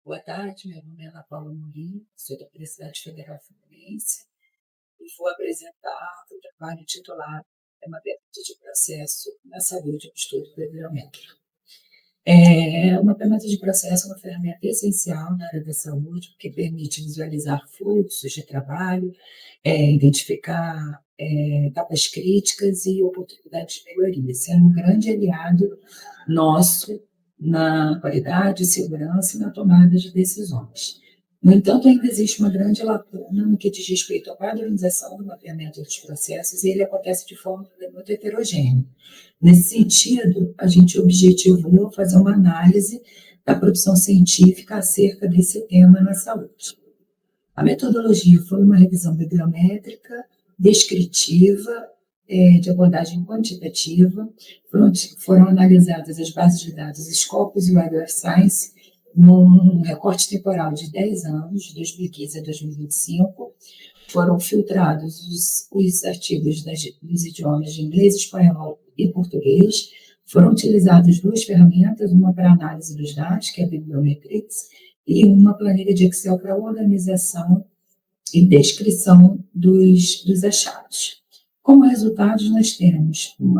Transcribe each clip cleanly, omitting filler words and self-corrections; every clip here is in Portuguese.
Boa tarde, meu nome é Ana Paula Mourinho, sou da Universidade Federal Fluminense e vou apresentar o trabalho intitulado Mapeamento de Processo na Saúde, um estudo bibliométrico. O mapeamento de processo é uma ferramenta essencial na área da saúde, porque permite visualizar fluxos de trabalho, identificar etapas críticas e oportunidades de melhoria, sendo um grande aliado nosso na qualidade, segurança e na tomada de decisões. No entanto, ainda existe uma grande lacuna no que diz respeito à padronização do mapeamento dos processos e ele acontece de forma muito heterogênea. Nesse sentido, a gente objetivou fazer uma análise da produção científica acerca desse tema na saúde. A metodologia foi uma revisão bibliométrica, descritiva, de abordagem quantitativa. Foram analisadas as bases de dados Scopus e Web of Science num recorte temporal de 10 anos, de 2015 a 2025. Foram filtrados os artigos dos idiomas de inglês, espanhol e português. Foram utilizadas duas ferramentas, uma para análise dos dados, que é a Bibliometrics, e uma planilha de Excel para organização e descrição dos achados. Como resultados, nós temos um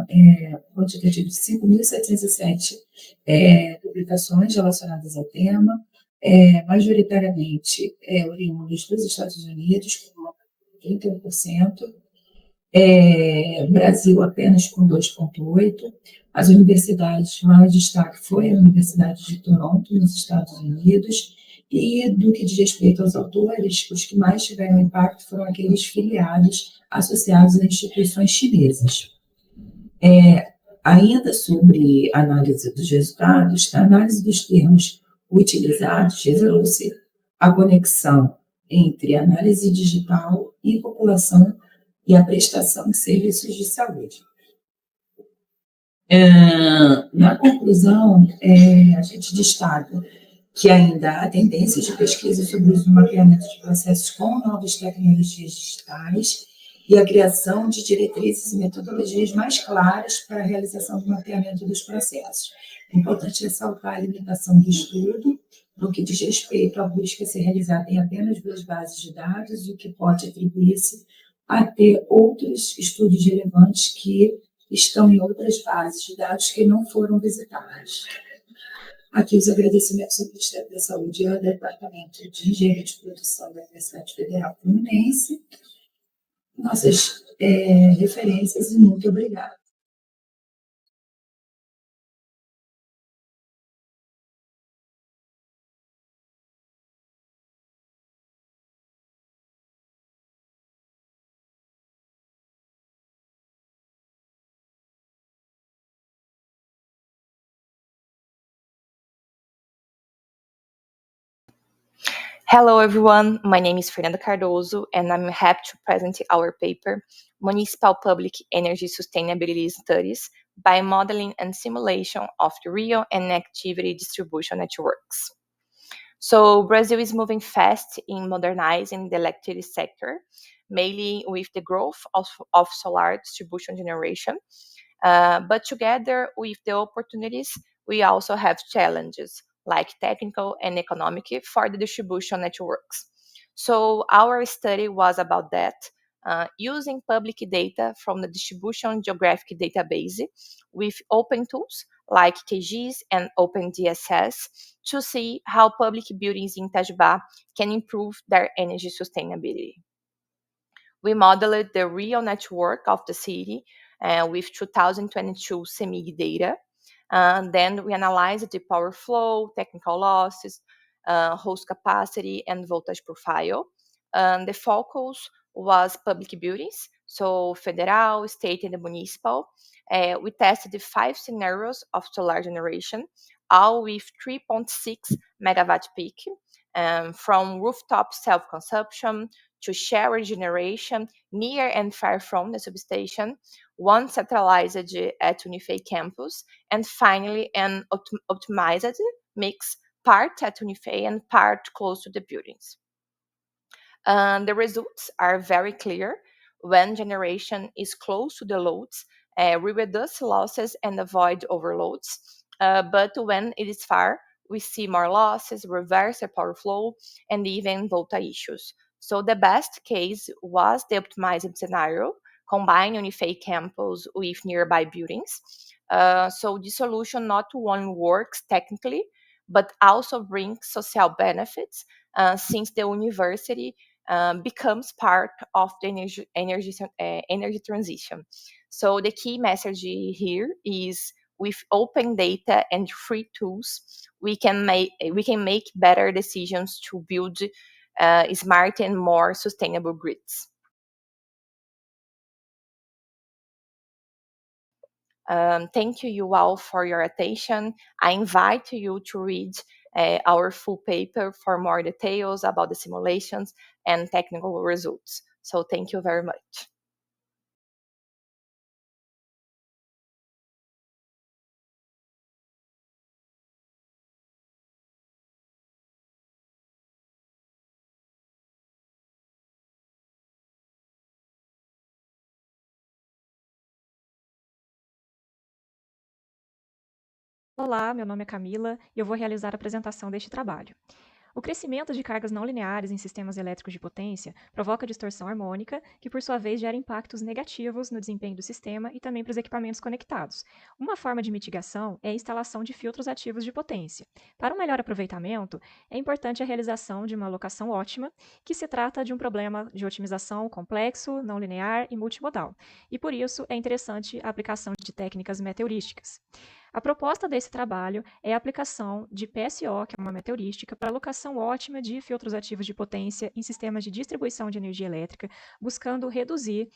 quantitativo de 5.707 publicações relacionadas ao tema, majoritariamente oriundos dos Estados Unidos, com 31%, Brasil apenas com 2,8%. As universidades, o maior destaque foi a Universidade de Toronto, nos Estados Unidos, e do que diz respeito aos autores, os que mais tiveram impacto foram aqueles filiados associados a instituições chinesas. Ainda sobre a análise dos resultados, a análise dos termos utilizados revelou-se a conexão entre análise digital e população e a prestação de serviços de saúde. Na conclusão, a gente destaca que ainda há tendências de pesquisa sobre o uso do mapeamento de processos com novas tecnologias digitais e a criação de diretrizes e metodologias mais claras para a realização do mapeamento dos processos. É importante ressaltar a limitação do estudo, no que diz respeito à busca ser realizada em apenas 2 bases de dados, o que pode atribuir-se a ter outros estudos relevantes que estão em outras bases de dados que não foram visitadas. Aqui os agradecimentos ao Ministério da Saúde e ao Departamento de Engenharia de Produção da Universidade Federal Fluminense. Nossas referências e muito obrigada. Hello everyone, my name is Fernanda Cardoso and I'm happy to present our paper, Municipal Public Energy Sustainability Studies by Modeling and Simulation of the Real and Activity Distribution Networks. So Brazil is moving fast in modernizing the electricity sector, mainly with the growth of solar distribution generation. But together with the opportunities, we also have challenges like technical and economic for the distribution networks. So our study was about that, using public data from the distribution geographic database with open tools like QGIS and OpenDSS to see how public buildings in Itajubá can improve their energy sustainability. We modeled the real network of the city with 2022 CEMIG data. Then we analyzed the power flow, technical losses, host capacity, and voltage profile. The focus was public buildings, so federal, state, and municipal. We tested the 5 scenarios of solar generation, all with 3.6 megawatt peak, from rooftop self-consumption to shower generation near and far from the substation, one centralized at Unifei campus, and finally an optimized mix, part at Unifei and part close to the buildings. The results are very clear. When generation is close to the loads, we reduce losses and avoid overloads. But when it is far, we see more losses, reverse power flow, and even volta issues. So the best case was the optimized scenario, combine Unify campus with nearby buildings. So the solution not only works technically, but also brings social benefits since the university becomes part of the energy transition. So the key message here is with open data and free tools, we can make better decisions to build smart and more sustainable grids. Thank you all for your attention. I invite you to read our full paper for more details about the simulations and technical results. So thank you very much. Olá, meu nome é Camila e eu vou realizar a apresentação deste trabalho. O crescimento de cargas não lineares em sistemas elétricos de potência provoca distorção harmônica, que por sua vez gera impactos negativos no desempenho do sistema e também para os equipamentos conectados. Uma forma de mitigação é a instalação de filtros ativos de potência. Para um melhor aproveitamento, é importante a realização de uma alocação ótima, que se trata de um problema de otimização complexo, não linear e multimodal, e por isso é interessante a aplicação de técnicas meteorísticas. A proposta desse trabalho é a aplicação de PSO, que é uma meteorística, para alocação ótima de filtros ativos de potência em sistemas de distribuição de energia elétrica, buscando reduzir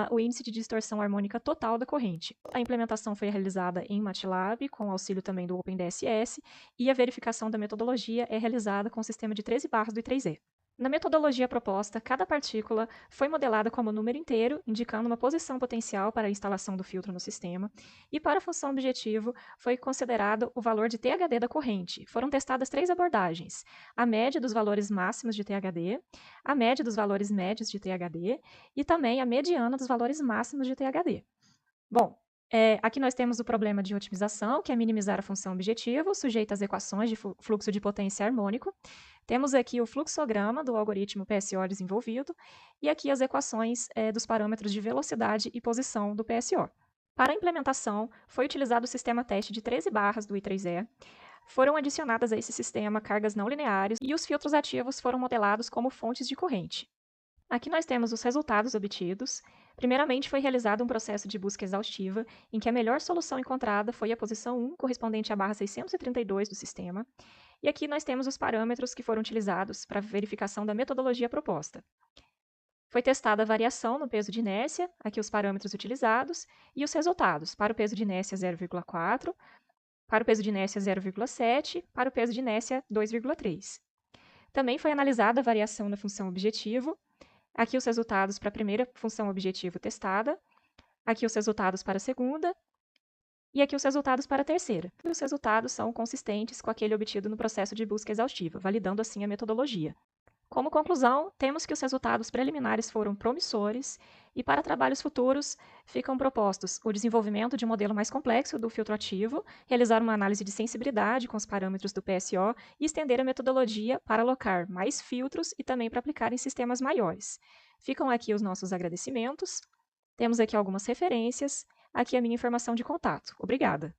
o índice de distorção harmônica total da corrente. A implementação foi realizada em MATLAB, com auxílio também do OpenDSS, e a verificação da metodologia é realizada com o sistema de 13 barras do I3E. Na metodologia proposta, cada partícula foi modelada como número inteiro, indicando uma posição potencial para a instalação do filtro no sistema, e para a função objetivo foi considerado o valor de THD da corrente. Foram testadas 3 abordagens: a média dos valores máximos de THD, a média dos valores médios de THD e também a mediana dos valores máximos de THD. Bom, aqui nós temos o problema de otimização, que é minimizar a função objetivo, sujeita às equações de fluxo de potência harmônico. Temos aqui o fluxograma do algoritmo PSO desenvolvido e aqui as equações dos parâmetros de velocidade e posição do PSO. Para a implementação, foi utilizado o sistema teste de 13 barras do I3E. Foram adicionadas a esse sistema cargas não lineares e os filtros ativos foram modelados como fontes de corrente. Aqui nós temos os resultados obtidos. Primeiramente, foi realizado um processo de busca exaustiva, em que a melhor solução encontrada foi a posição 1, correspondente à barra 632 do sistema. E aqui nós temos os parâmetros que foram utilizados para a verificação da metodologia proposta. Foi testada a variação no peso de inércia, aqui os parâmetros utilizados, e os resultados, para o peso de inércia 0,4, para o peso de inércia 0,7, para o peso de inércia 2,3. Também foi analisada a variação na função objetivo, aqui os resultados para a primeira função objetivo testada, aqui os resultados para a segunda, e aqui os resultados para a terceira. E os resultados são consistentes com aquele obtido no processo de busca exaustiva, validando assim a metodologia. Como conclusão, temos que os resultados preliminares foram promissores e para trabalhos futuros ficam propostos o desenvolvimento de um modelo mais complexo do filtro ativo, realizar uma análise de sensibilidade com os parâmetros do PSO e estender a metodologia para alocar mais filtros e também para aplicar em sistemas maiores. Ficam aqui os nossos agradecimentos, temos aqui algumas referências, aqui a minha informação de contato. Obrigada.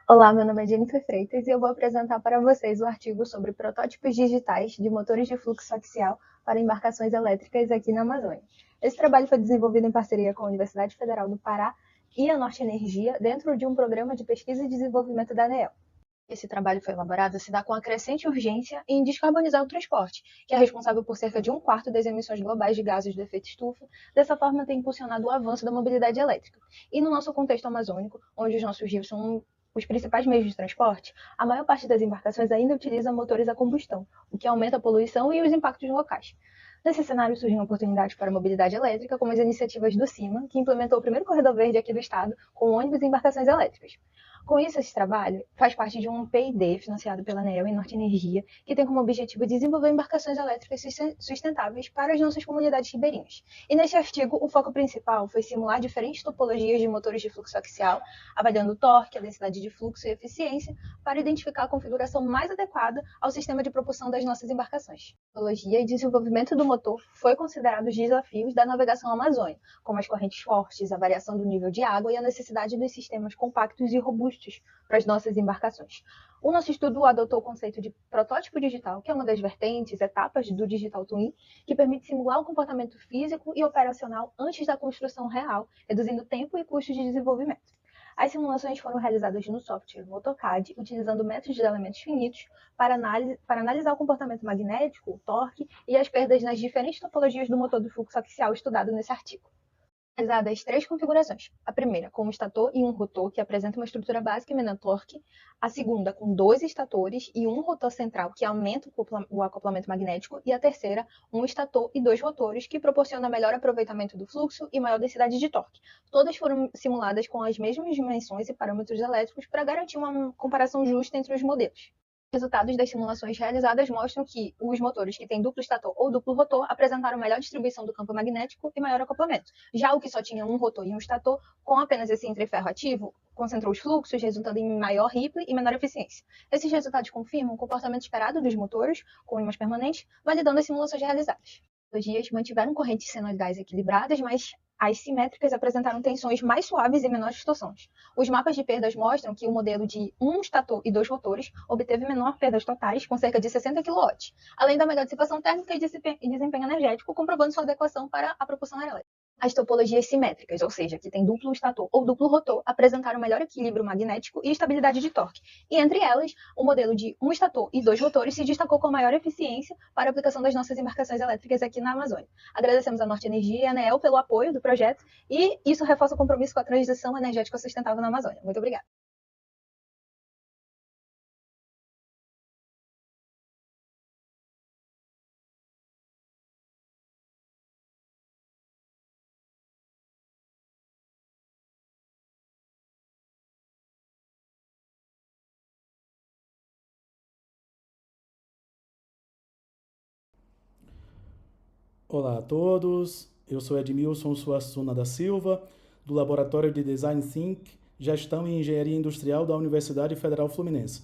Olá, meu nome é Jennifer Freitas e eu vou apresentar para vocês o artigo sobre protótipos digitais de motores de fluxo axial para embarcações elétricas aqui na Amazônia. Esse trabalho foi desenvolvido em parceria com a Universidade Federal do Pará e a Norte Energia dentro de um programa de pesquisa e desenvolvimento da ANEEL. Esse trabalho foi elaborado se dá com a crescente urgência em descarbonizar o transporte, que é responsável por cerca de 1/4 das emissões globais de gases do efeito estufa. Dessa forma, tem impulsionado o avanço da mobilidade elétrica. E no nosso contexto amazônico, onde os nossos rios são os principais meios de transporte, a maior parte das embarcações ainda utiliza motores a combustão, o que aumenta a poluição e os impactos locais. Nesse cenário surgem oportunidades para a mobilidade elétrica, como as iniciativas do CIMA, que implementou o primeiro corredor verde aqui do estado, com ônibus e embarcações elétricas. Com isso, esse trabalho faz parte de um P&D financiado pela ANEEL e Norte Energia, que tem como objetivo desenvolver embarcações elétricas sustentáveis para as nossas comunidades ribeirinhas. E neste artigo, o foco principal foi simular diferentes topologias de motores de fluxo axial, avaliando o torque, a densidade de fluxo e eficiência, para identificar a configuração mais adequada ao sistema de propulsão das nossas embarcações. A topologia e desenvolvimento do motor foi considerado os desafios da navegação amazônica, como as correntes fortes, a variação do nível de água e a necessidade dos sistemas compactos e robustos para as nossas embarcações. O nosso estudo adotou o conceito de protótipo digital, que é uma das vertentes, etapas do Digital Twin, que permite simular o comportamento físico e operacional antes da construção real, reduzindo tempo e custos de desenvolvimento. As simulações foram realizadas no software AutoCAD, utilizando métodos de elementos finitos para analisar o comportamento magnético, o torque e as perdas nas diferentes topologias do motor do fluxo axial estudado nesse artigo. Realizadas 3 configurações. A primeira com um estator e um rotor, que apresenta uma estrutura básica e menor torque. A segunda com 2 estatores e um rotor central, que aumenta o acoplamento magnético. E a terceira, um estator e 2 rotores, que proporciona melhor aproveitamento do fluxo e maior densidade de torque. Todas foram simuladas com as mesmas dimensões e parâmetros elétricos para garantir uma comparação justa entre os modelos. Os resultados das simulações realizadas mostram que os motores que têm duplo estator ou duplo rotor apresentaram melhor distribuição do campo magnético e maior acoplamento. Já o que só tinha um rotor e um estator, com apenas esse entreferro ativo, concentrou os fluxos, resultando em maior ripple e menor eficiência. Esses resultados confirmam o comportamento esperado dos motores com ímãs permanentes, validando as simulações realizadas. Os dias mantiveram correntes senoidais equilibradas, mas as simétricas apresentaram tensões mais suaves e menores torções. Os mapas de perdas mostram que o modelo de um estator e 2 rotores obteve menor perdas totais, com cerca de 60 kW, além da melhor dissipação térmica e desempenho energético, comprovando sua adequação para a propulsão elétrica. As topologias simétricas, ou seja, que tem duplo estator ou duplo rotor, apresentaram melhor equilíbrio magnético e estabilidade de torque. E entre elas, o modelo de um estator e 2 rotores se destacou com maior eficiência para a aplicação das nossas embarcações elétricas aqui na Amazônia. Agradecemos a Norte Energia e a ANEEL pelo apoio do projeto e isso reforça o compromisso com a transição energética sustentável na Amazônia. Muito obrigada. Olá a todos, eu sou Edmilson Suassuna da Silva, do Laboratório de Design Think, Gestão e Engenharia Industrial da Universidade Federal Fluminense.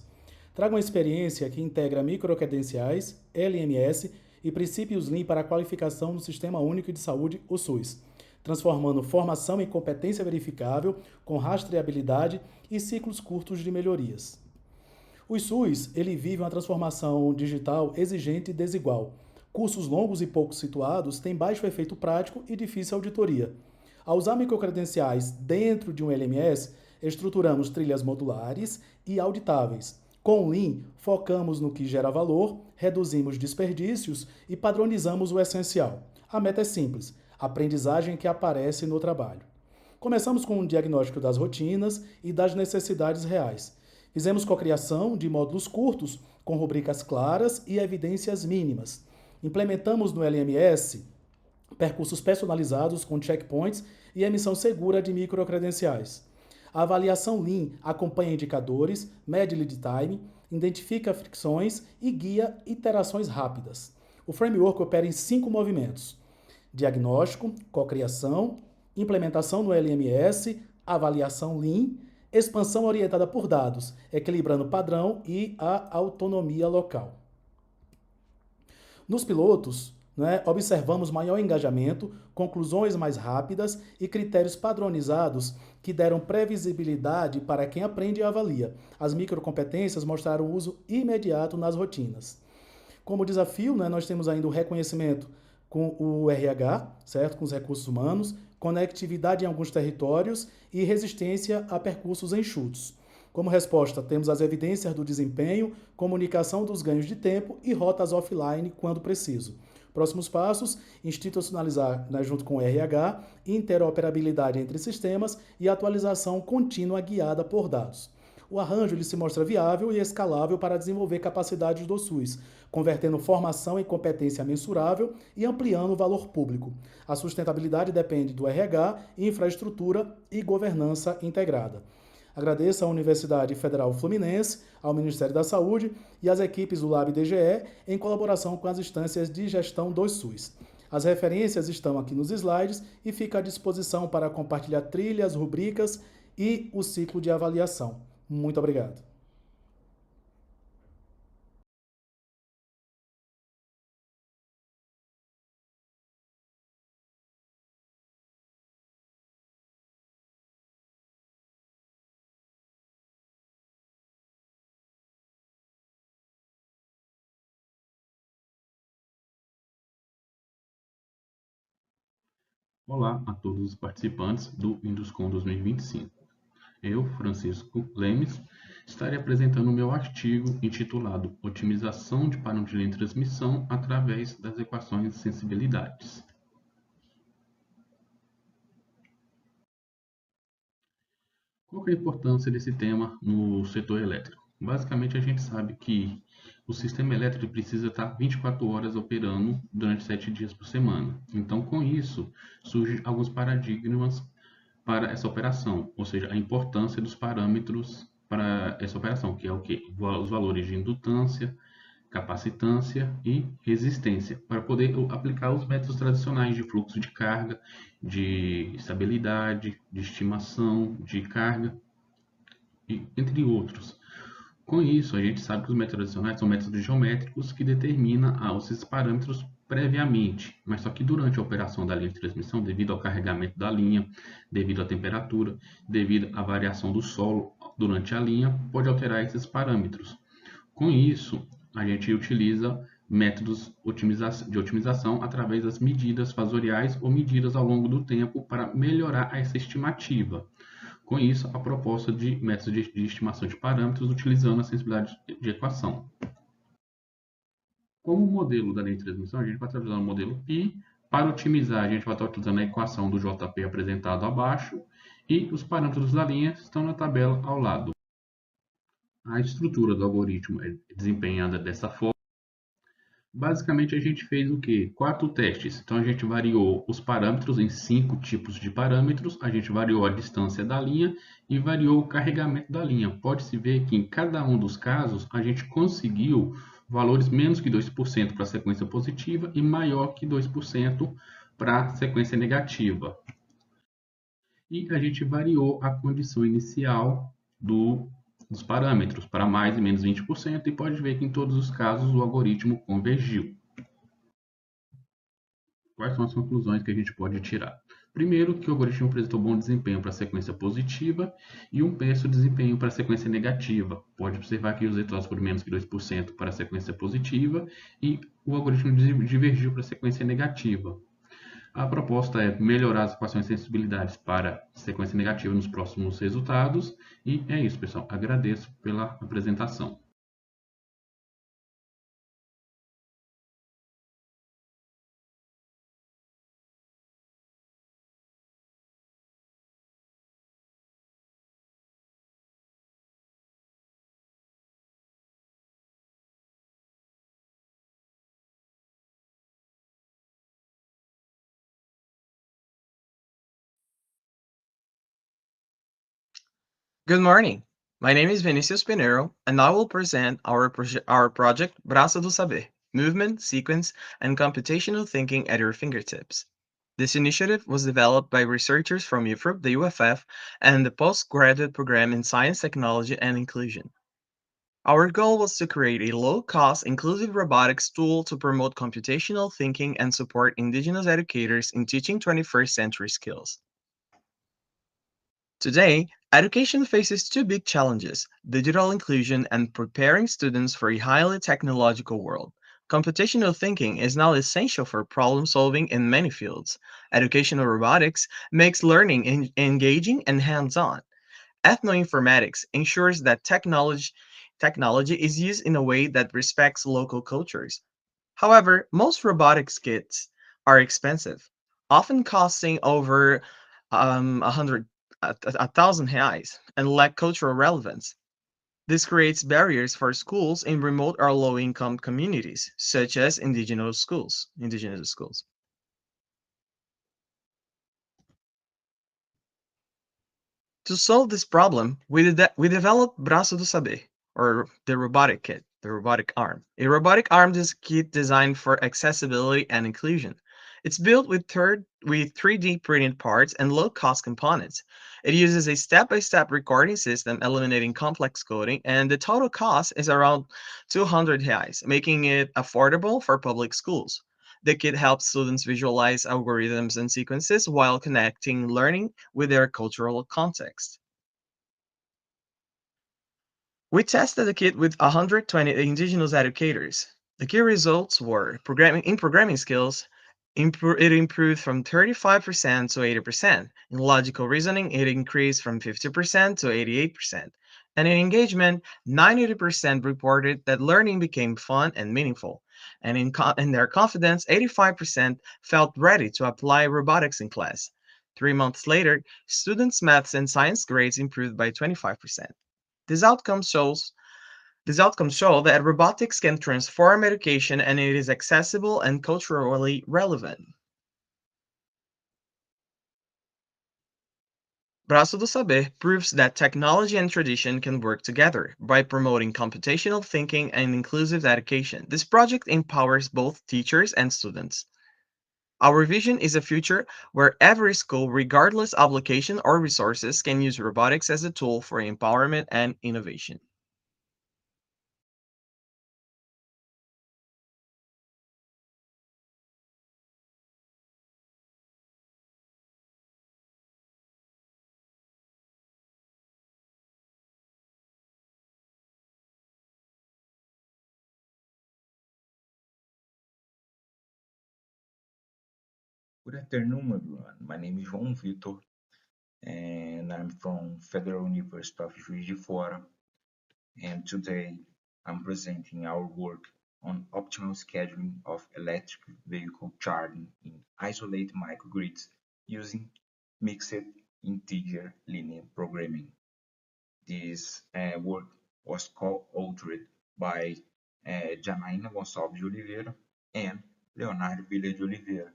Trago uma experiência que integra microcredenciais, LMS e princípios Lean para a qualificação no Sistema Único de Saúde, o SUS, transformando formação em competência verificável, com rastreabilidade e ciclos curtos de melhorias. O SUS, ele vive uma transformação digital exigente e desigual. Cursos longos e pouco situados têm baixo efeito prático e difícil auditoria. Ao usar microcredenciais dentro de um LMS, estruturamos trilhas modulares e auditáveis. Com o Lean, focamos no que gera valor, reduzimos desperdícios e padronizamos o essencial. A meta é simples: aprendizagem que aparece no trabalho. Começamos com um diagnóstico das rotinas e das necessidades reais. Fizemos cocriação de módulos curtos, com rubricas claras e evidências mínimas. Implementamos no LMS percursos personalizados com checkpoints e emissão segura de microcredenciais. A avaliação Lean acompanha indicadores, mede lead time, identifica fricções e guia iterações rápidas. O framework opera em 5 movimentos: diagnóstico, cocriação, implementação no LMS, avaliação Lean, expansão orientada por dados, equilibrando padrão e a autonomia local. Nos pilotos, observamos maior engajamento, conclusões mais rápidas e critérios padronizados que deram previsibilidade para quem aprende e avalia. As microcompetências mostraram uso imediato nas rotinas. Como desafio, nós temos ainda o reconhecimento com o RH, certo? Com os recursos humanos, conectividade em alguns territórios e resistência a percursos enxutos. Como resposta, temos as evidências do desempenho, comunicação dos ganhos de tempo e rotas offline quando preciso. Próximos passos: institucionalizar, junto com o RH, interoperabilidade entre sistemas e atualização contínua guiada por dados. O arranjo ele se mostra viável e escalável para desenvolver capacidades do SUS, convertendo formação em competência mensurável e ampliando o valor público. A sustentabilidade depende do RH, infraestrutura e governança integrada. Agradeço à Universidade Federal Fluminense, ao Ministério da Saúde e às equipes do Lab DGE em colaboração com as instâncias de gestão do SUS. As referências estão aqui nos slides e fica à disposição para compartilhar trilhas, rubricas e o ciclo de avaliação. Muito obrigado. Olá a todos os participantes do Induscom 2025. Eu, Francisco Lemes, estarei apresentando o meu artigo intitulado Otimização de parâmetros de linha de transmissão através das equações de sensibilidades. Qual que é a importância desse tema no setor elétrico? Basicamente, a gente sabe que o sistema elétrico precisa estar 24 horas operando durante 7 dias por semana. Então, com isso, surgem alguns paradigmas para essa operação, ou seja, a importância dos parâmetros para essa operação, que é o quê? Os valores de indutância, capacitância e resistência, para poder aplicar os métodos tradicionais de fluxo de carga, de estabilidade, de estimação de carga, e entre outros. Com isso, a gente sabe que os métodos tradicionais são métodos geométricos que determinam esses parâmetros previamente, mas só que durante a operação da linha de transmissão, devido ao carregamento da linha, devido à temperatura, devido à variação do solo durante a linha, pode alterar esses parâmetros. Com isso, a gente utiliza métodos de otimização através das medidas fasoriais ou medidas ao longo do tempo para melhorar essa estimativa. Com isso, a proposta de métodos de estimação de parâmetros utilizando a sensibilidade de equação. Como modelo da linha de transmissão, a gente vai estar utilizando o modelo π. Para otimizar, a gente vai estar utilizando a equação do JP apresentado abaixo e os parâmetros da linha estão na tabela ao lado. A estrutura do algoritmo é desempenhada dessa forma. Basicamente, a gente fez o quê? 4 testes. Então, a gente variou os parâmetros em 5 tipos de parâmetros. A gente variou a distância da linha e variou o carregamento da linha. Pode-se ver que em cada um dos casos, a gente conseguiu valores menos que 2% para a sequência positiva e maior que 2% para a sequência negativa. E a gente variou a condição inicial dos parâmetros para mais e menos 20% e pode ver que em todos os casos o algoritmo convergiu. Quais são as conclusões que a gente pode tirar? Primeiro, que o algoritmo apresentou bom desempenho para a sequência positiva e um péssimo desempenho para a sequência negativa. Pode observar que os resultados foram menos que 2% para a sequência positiva e o algoritmo divergiu para a sequência negativa. A proposta é melhorar as equações de sensibilidades para sequência negativa nos próximos resultados. E é isso, pessoal. Agradeço pela apresentação. Good morning. My name is Vinicius Pinheiro, and I will present our project Braço do Saber, Movement, Sequence, and Computational Thinking at Your Fingertips. This initiative was developed by researchers from UFRP, the UFF, and the Postgraduate Program in Science, Technology, and Inclusion. Our goal was to create a low-cost, inclusive robotics tool to promote computational thinking and support Indigenous educators in teaching 21st century skills. Today, education faces two big challenges: digital inclusion and preparing students for a highly technological world. Computational thinking is now essential for problem solving in many fields. Educational robotics makes learning engaging and hands-on. Ethnoinformatics ensures that technology is used in a way that respects local cultures. However, most robotics kits are expensive, often costing over 1,000 reais, and lack cultural relevance. This creates barriers for schools in remote or low-income communities, such as indigenous schools. To solve this problem, we developed Braço do Saber, or the robotic kit, the robotic arm. A robotic arm kit designed for accessibility and inclusion. It's built with 3D printed parts and low-cost components. It uses a step-by-step recording system, eliminating complex coding, and the total cost is around 200 reais, making it affordable for public schools. The kit helps students visualize algorithms and sequences while connecting learning with their cultural context. We tested the kit with 120 indigenous educators. The key results were programming skills, it improved from 35% to 80%. In logical reasoning, it increased from 50% to 88%. And in engagement, 90% reported that learning became fun and meaningful. And in their confidence, 85% felt ready to apply robotics in class. 3 months later, students' maths and science grades improved by 25%. These outcomes shows these outcomes show that robotics can transform education and it is accessible and culturally relevant. Braço do Saber proves that technology and tradition can work together by promoting computational thinking and inclusive education. This project empowers both teachers and students. Our vision is a future where every school, regardless of location or resources, can use robotics as a tool for empowerment and innovation. Good afternoon, everyone. My name is João Vitor, and I'm from Federal University of Juiz de Fora. And today I'm presenting our work on optimal scheduling of electric vehicle charging in isolated microgrids using mixed integer linear programming. This work was co-authored by Janaína Gonçalves de Oliveira and Leonardo Villa de Oliveira.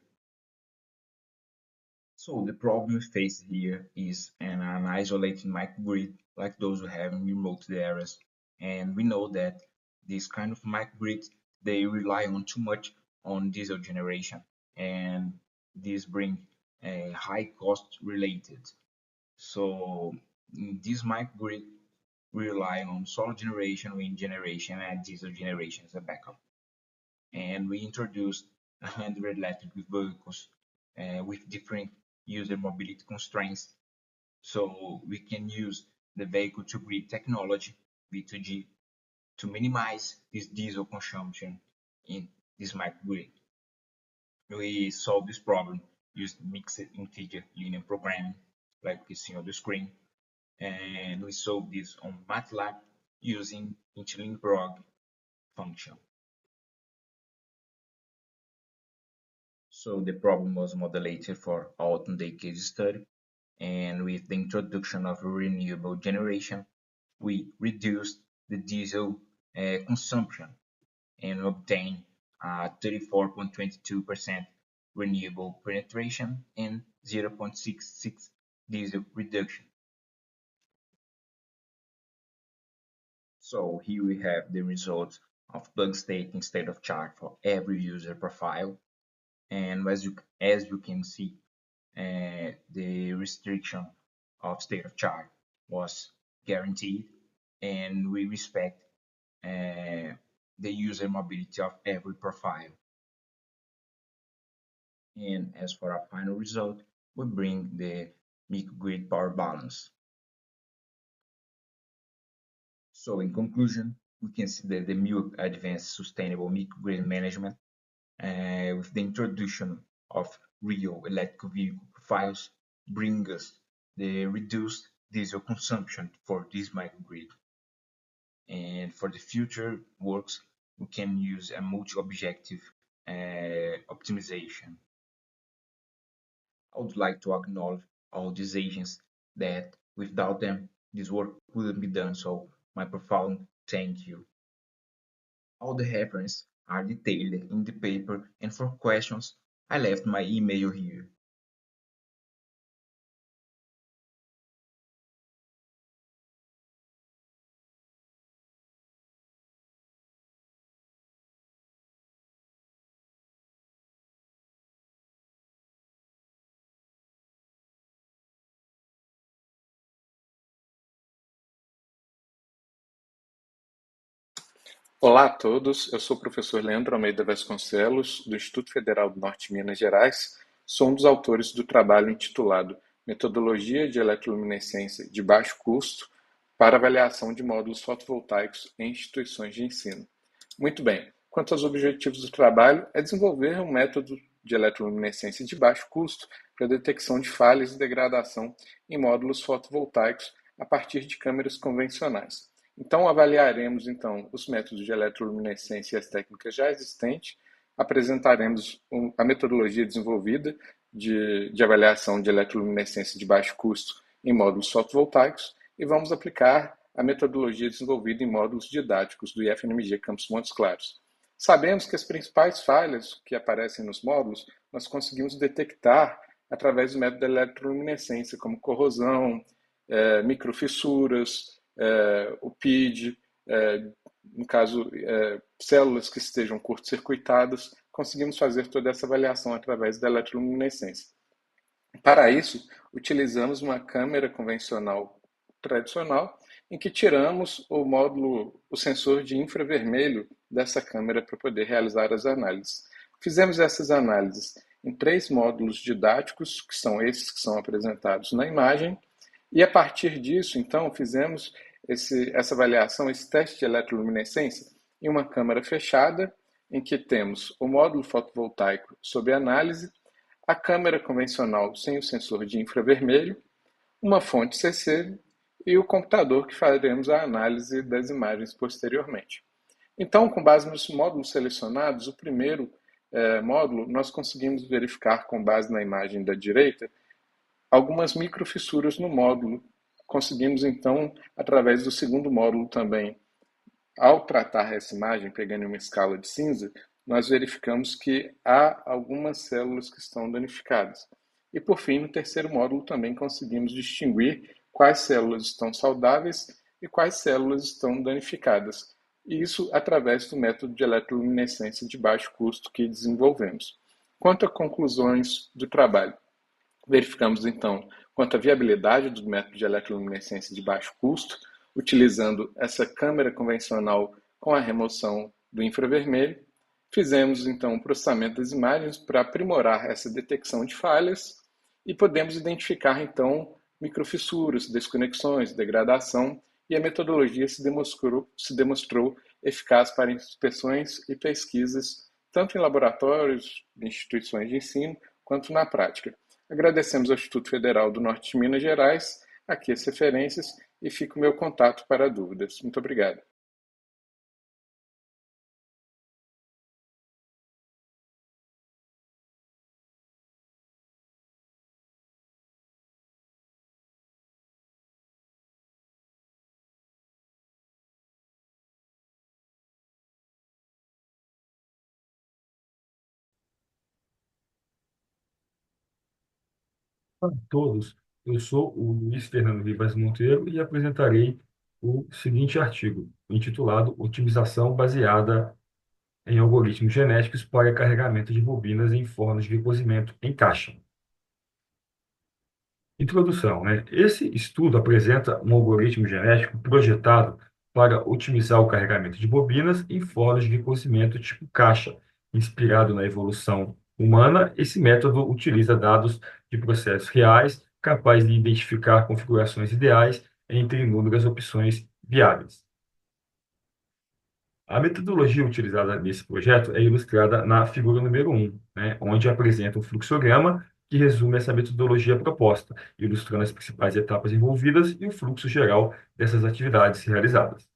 So the problem we face here is an isolated microgrid like those we have in remote areas. And we know that these kind of microgrids, they rely on too much on diesel generation, and this bring a high cost related. So this microgrid rely on solar generation, wind generation, and diesel generation as a backup. And we introduced 100 electric vehicles with different user mobility constraints. So we can use the vehicle to grid technology, V2G, to minimize this diesel consumption in this microgrid. We solve this problem using mixed integer linear programming, like you see on the screen. And we solve this on MATLAB using interlinprog function. So the problem was modelated for Alton-Day case study, and with the introduction of renewable generation, we reduced the diesel consumption and obtained 34.22% renewable penetration and 0.66 diesel reduction. So here we have the results of plug state and state of charge for every user profile. And as you can see, the restriction of state of charge was guaranteed, and we respect the user mobility of every profile. And as for our final result, we bring the microgrid power balance. So in conclusion, we can see that the new advanced sustainable microgrid management with the introduction of real electric vehicle profiles bring us the reduced diesel consumption for this microgrid. And for the future works, we can use a multi-objective optimization. I would like to acknowledge all these agents that without them, this work wouldn't be done. So My profound thank you. All the references are detailed in the paper, and for questions, I left my email here. Olá a todos, eu sou o professor Leandro Almeida Vasconcelos, do Instituto Federal do Norte de Minas Gerais. Sou um dos autores do trabalho intitulado Metodologia de Eletroluminescência de Baixo Custo para Avaliação de Módulos Fotovoltaicos em Instituições de Ensino. Muito bem, quanto aos objetivos do trabalho, é desenvolver um método de eletroluminescência de baixo custo para detecção de falhas e degradação em módulos fotovoltaicos a partir de câmeras convencionais. Então, avaliaremos os métodos de eletroluminescência e as técnicas já existentes, apresentaremos a metodologia desenvolvida de avaliação de eletroluminescência de baixo custo em módulos fotovoltaicos e vamos aplicar a metodologia desenvolvida em módulos didáticos do IFNMG Campus Montes Claros. Sabemos que as principais falhas que aparecem nos módulos nós conseguimos detectar através do método da eletroluminescência, como corrosão, microfissuras, o PID, no caso, células que estejam curto-circuitadas, conseguimos fazer toda essa avaliação através da eletroluminescência. Para isso, utilizamos uma câmera convencional tradicional, em que tiramos o sensor de infravermelho dessa câmera para poder realizar as análises. Fizemos essas análises em 3 módulos didáticos, que são esses que são apresentados na imagem, e a partir disso, então, fizemos essa avaliação, esse teste de eletroluminescência em uma câmara fechada, em que temos o módulo fotovoltaico sob análise, a câmera convencional sem o sensor de infravermelho, uma fonte CC e o computador que faremos a análise das imagens posteriormente. Então, com base nos módulos selecionados, o primeiro módulo, nós conseguimos verificar, com base na imagem da direita, algumas microfissuras no módulo. Conseguimos, então, através do segundo módulo também, ao tratar essa imagem, pegando uma escala de cinza, nós verificamos que há algumas células que estão danificadas. E, por fim, no terceiro módulo também conseguimos distinguir quais células estão saudáveis e quais células estão danificadas. E isso através do método de eletroluminescência de baixo custo que desenvolvemos. Quanto a conclusões do trabalho, verificamos, então, quanto à viabilidade do método de eletroluminescência de baixo custo, utilizando essa câmera convencional com a remoção do infravermelho. Fizemos, então, o processamento das imagens para aprimorar essa detecção de falhas e podemos identificar, então, microfissuras, desconexões, degradação, e a metodologia se demonstrou eficaz para inspeções e pesquisas, tanto em laboratórios de instituições de ensino, quanto na prática. Agradecemos ao Instituto Federal do Norte de Minas Gerais, aqui as referências, e fica o meu contato para dúvidas. Muito obrigado. Olá a todos, eu sou o Luiz Fernando Ribas Monteiro e apresentarei o seguinte artigo, intitulado Otimização baseada em algoritmos genéticos para carregamento de bobinas em fornos de cozimento em caixa. Introdução, né? Esse estudo apresenta um algoritmo genético projetado para otimizar o carregamento de bobinas em fornos de cozimento tipo caixa. Inspirado na evolução humana, esse método utiliza dados de processos reais, capazes de identificar configurações ideais entre inúmeras opções viáveis. A metodologia utilizada nesse projeto é ilustrada na figura número 1, né, onde apresenta um fluxograma que resume essa metodologia proposta, ilustrando as principais etapas envolvidas e o fluxo geral dessas atividades realizadas.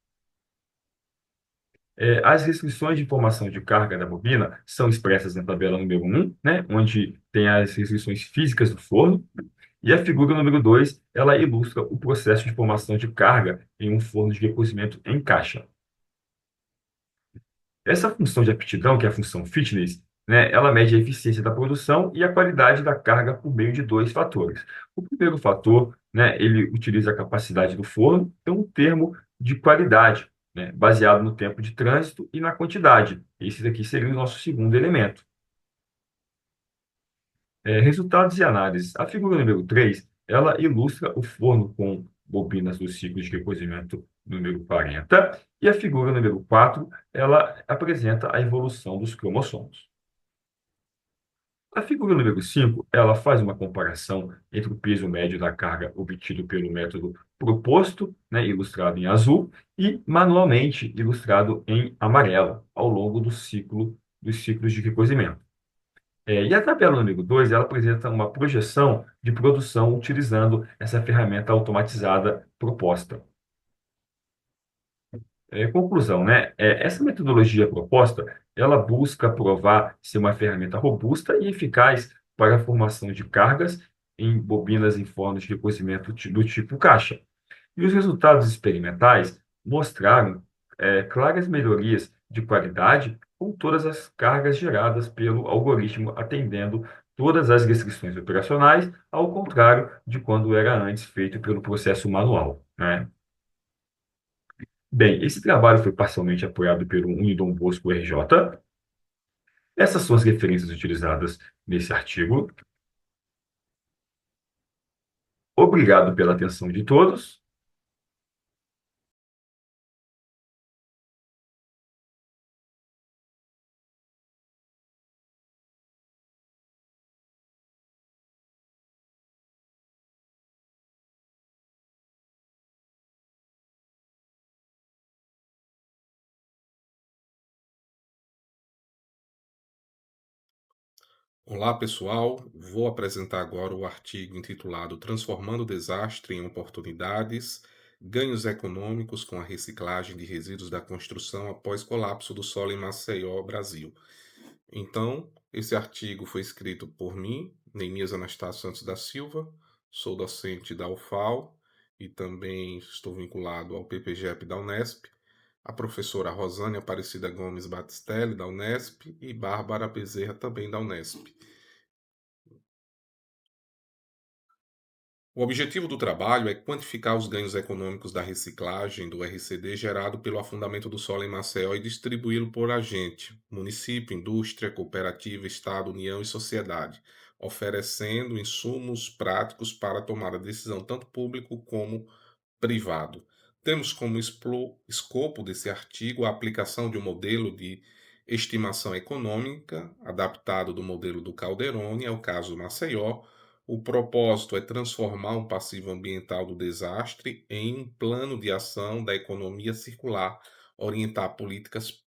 As restrições de informação de carga da bobina são expressas na tabela número 1, né, onde tem as restrições físicas do forno, E a figura número 2, ela ilustra o processo de formação de carga em um forno de recozimento em caixa. Essa função de aptidão, que é a função fitness, né, ela mede a eficiência da produção e a qualidade da carga por meio de dois fatores. O primeiro fator, né, ele utiliza a capacidade do forno, é um termo de qualidade, né, baseado no tempo de trânsito e na quantidade. Esse daqui seria o nosso segundo elemento. Resultados e análises. A figura número 3, ela ilustra o forno com bobinas do ciclo de recozimento número 40, e a figura número 4, ela apresenta a evolução dos cromossomos. A figura número 5, ela faz uma comparação entre o peso médio da carga obtido pelo método proposto, né, ilustrado em azul, e manualmente ilustrado em amarelo, ao longo dos ciclos de recozimento. E a tabela número 2, ela apresenta uma projeção de produção utilizando essa ferramenta automatizada proposta. Conclusão, né? Essa metodologia proposta, ela busca provar ser uma ferramenta robusta e eficaz para a formação de cargas em bobinas em fornos de recozimento do tipo caixa. E os resultados experimentais mostraram claras melhorias de qualidade com todas as cargas geradas pelo algoritmo atendendo todas as restrições operacionais, ao contrário de quando era antes feito pelo processo manual, né? Bem, esse trabalho foi parcialmente apoiado pelo Unidom Bosco RJ. Essas são as referências utilizadas nesse artigo. Obrigado pela atenção de todos. Olá, pessoal. Vou apresentar agora o artigo intitulado Transformando Desastre em Oportunidades, Ganhos Econômicos com a Reciclagem de Resíduos da Construção após Colapso do Solo em Maceió, Brasil. Então, esse artigo foi escrito por mim, Neemias Anastácio Santos da Silva, sou docente da UFAL e também estou vinculado ao PPGEP da Unesp, a professora Rosânia Aparecida Gomes Batistelli, da Unesp, e Bárbara Bezerra, também da Unesp. O objetivo do trabalho é quantificar os ganhos econômicos da reciclagem do RCD gerado pelo afundamento do solo em Maceió e distribuí-lo por agente, município, indústria, cooperativa, Estado, União e sociedade, oferecendo insumos práticos para a tomada de decisão tanto público como privado. Temos como escopo desse artigo a aplicação de um modelo de estimação econômica adaptado do modelo do Calderoni, é o caso Maceió. O propósito é transformar um passivo ambiental do desastre em um plano de ação da economia circular, orientar políticas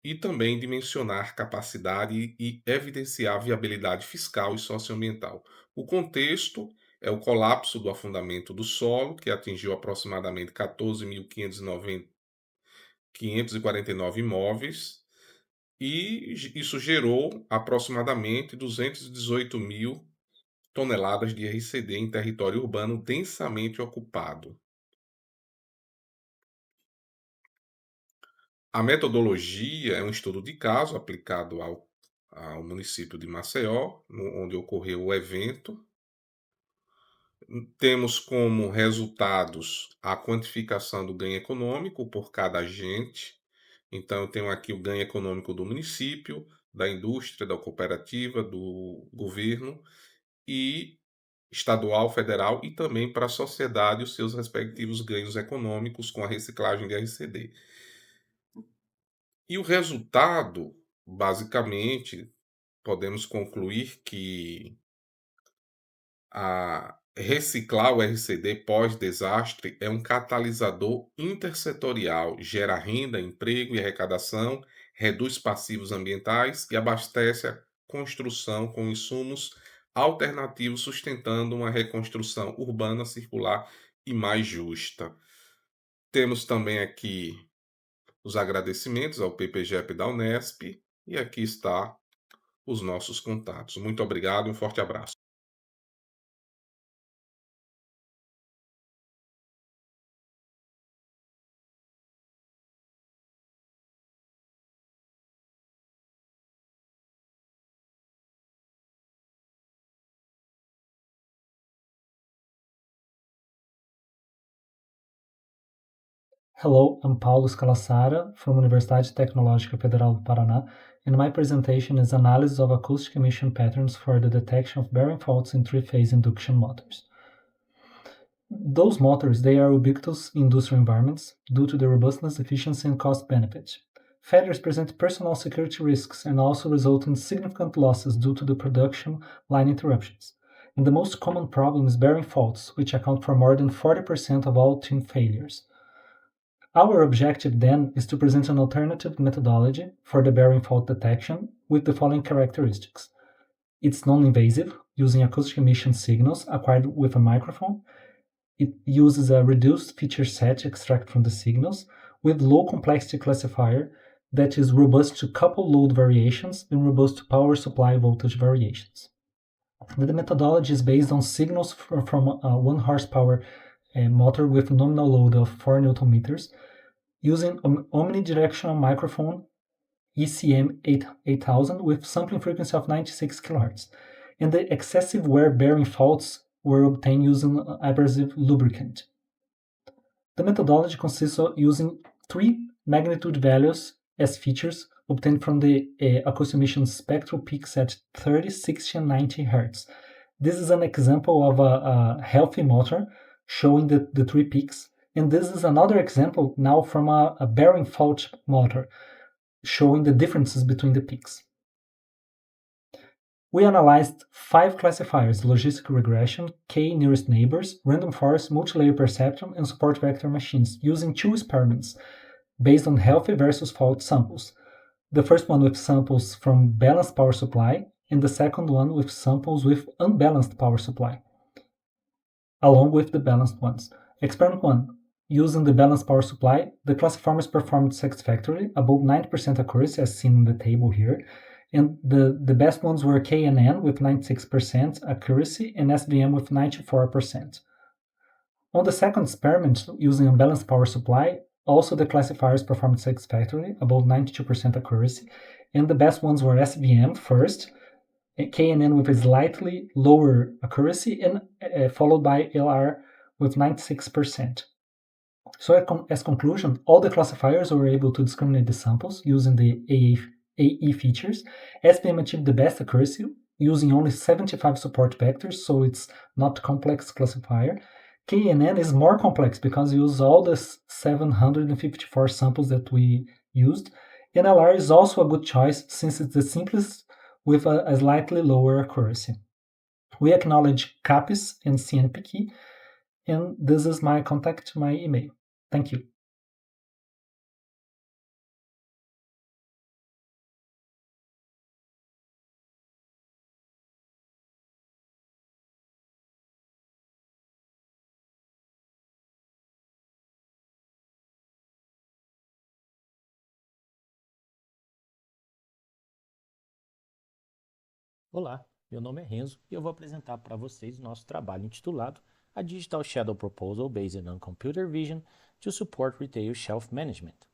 e também dimensionar capacidade e evidenciar viabilidade fiscal e socioambiental. O contexto é o colapso do afundamento do solo, que atingiu aproximadamente 14.549 imóveis, e isso gerou aproximadamente 218 mil toneladas de RCD em território urbano densamente ocupado. A metodologia é um estudo de caso aplicado ao município de Maceió, onde ocorreu o evento. Temos como resultados a quantificação do ganho econômico por cada agente. Então, eu tenho aqui o ganho econômico do município, da indústria, da cooperativa, do governo e estadual, federal e também para a sociedade os seus respectivos ganhos econômicos com a reciclagem de RCD. E o resultado, basicamente, podemos concluir que reciclar o RCD pós-desastre é um catalisador intersetorial, gera renda, emprego e arrecadação, reduz passivos ambientais e abastece a construção com insumos alternativos, sustentando uma reconstrução urbana circular e mais justa. Temos também aqui os agradecimentos ao PPGEP da Unesp e aqui está os nossos contatos. Muito obrigado e um forte abraço. Hello, I'm Paulo Scalassara from Universidade Tecnológica Federal do Paraná, and my presentation is analysis of acoustic emission patterns for the detection of bearing faults in three-phase induction motors. Those motors, they are ubiquitous in industrial environments due to their robustness, efficiency, and cost benefit. Failures present personal security risks and also result in significant losses due to the production line interruptions. And the most common problem is bearing faults, which account for more than 40% of all tune failures. Our objective then is to present an alternative methodology for the bearing fault detection with the following characteristics. It's non-invasive, using acoustic emission signals acquired with a microphone. It uses a reduced feature set extract from the signals with low complexity classifier that is robust to coupled load variations and robust to power supply voltage variations. The methodology is based on signals from a 1 horsepower motor with nominal load of 4 Newton meters using omnidirectional microphone ECM 8000 with sampling frequency of 96 kHz. And the excessive wear bearing faults were obtained using abrasive lubricant. The methodology consists of using 3 magnitude values as features obtained from the acoustic emission spectral peaks at 30, 60, and 90 Hz. This is an example of a healthy motor showing the 3 peaks, and this is another example now from a bearing fault motor showing the differences between the peaks. We analyzed 5 classifiers: logistic regression, K nearest neighbors, random forest, multilayer perceptron, and support vector machines using 2 experiments based on healthy versus fault samples. The first one with samples from balanced power supply, and the second one with samples with unbalanced power supply, along with the balanced ones. Experiment 1. Using the balanced power supply, the classifiers performed satisfactorily, above 90% accuracy as seen in the table here, and the best ones were KNN with 96% accuracy and SVM with 94%. On the second experiment, using unbalanced power supply, also the classifiers performed satisfactorily, above 92% accuracy, and the best ones were SVM first, KNN with a slightly lower accuracy, and followed by LR with 96%. So as conclusion, all the classifiers were able to discriminate the samples using the AE features. SVM achieved the best accuracy using only 75 support vectors, so it's not complex classifier. KNN is more complex because it uses all the 754 samples that we used. And LR is also a good choice since it's the simplest with a slightly lower accuracy. We acknowledge CAPES and CNPq, and this is my contact, my email. Thank you. Olá, meu nome é Renzo e eu vou apresentar para vocês o nosso trabalho intitulado A Digital Shadow Proposal Based on Computer Vision to Support Retail Shelf Management.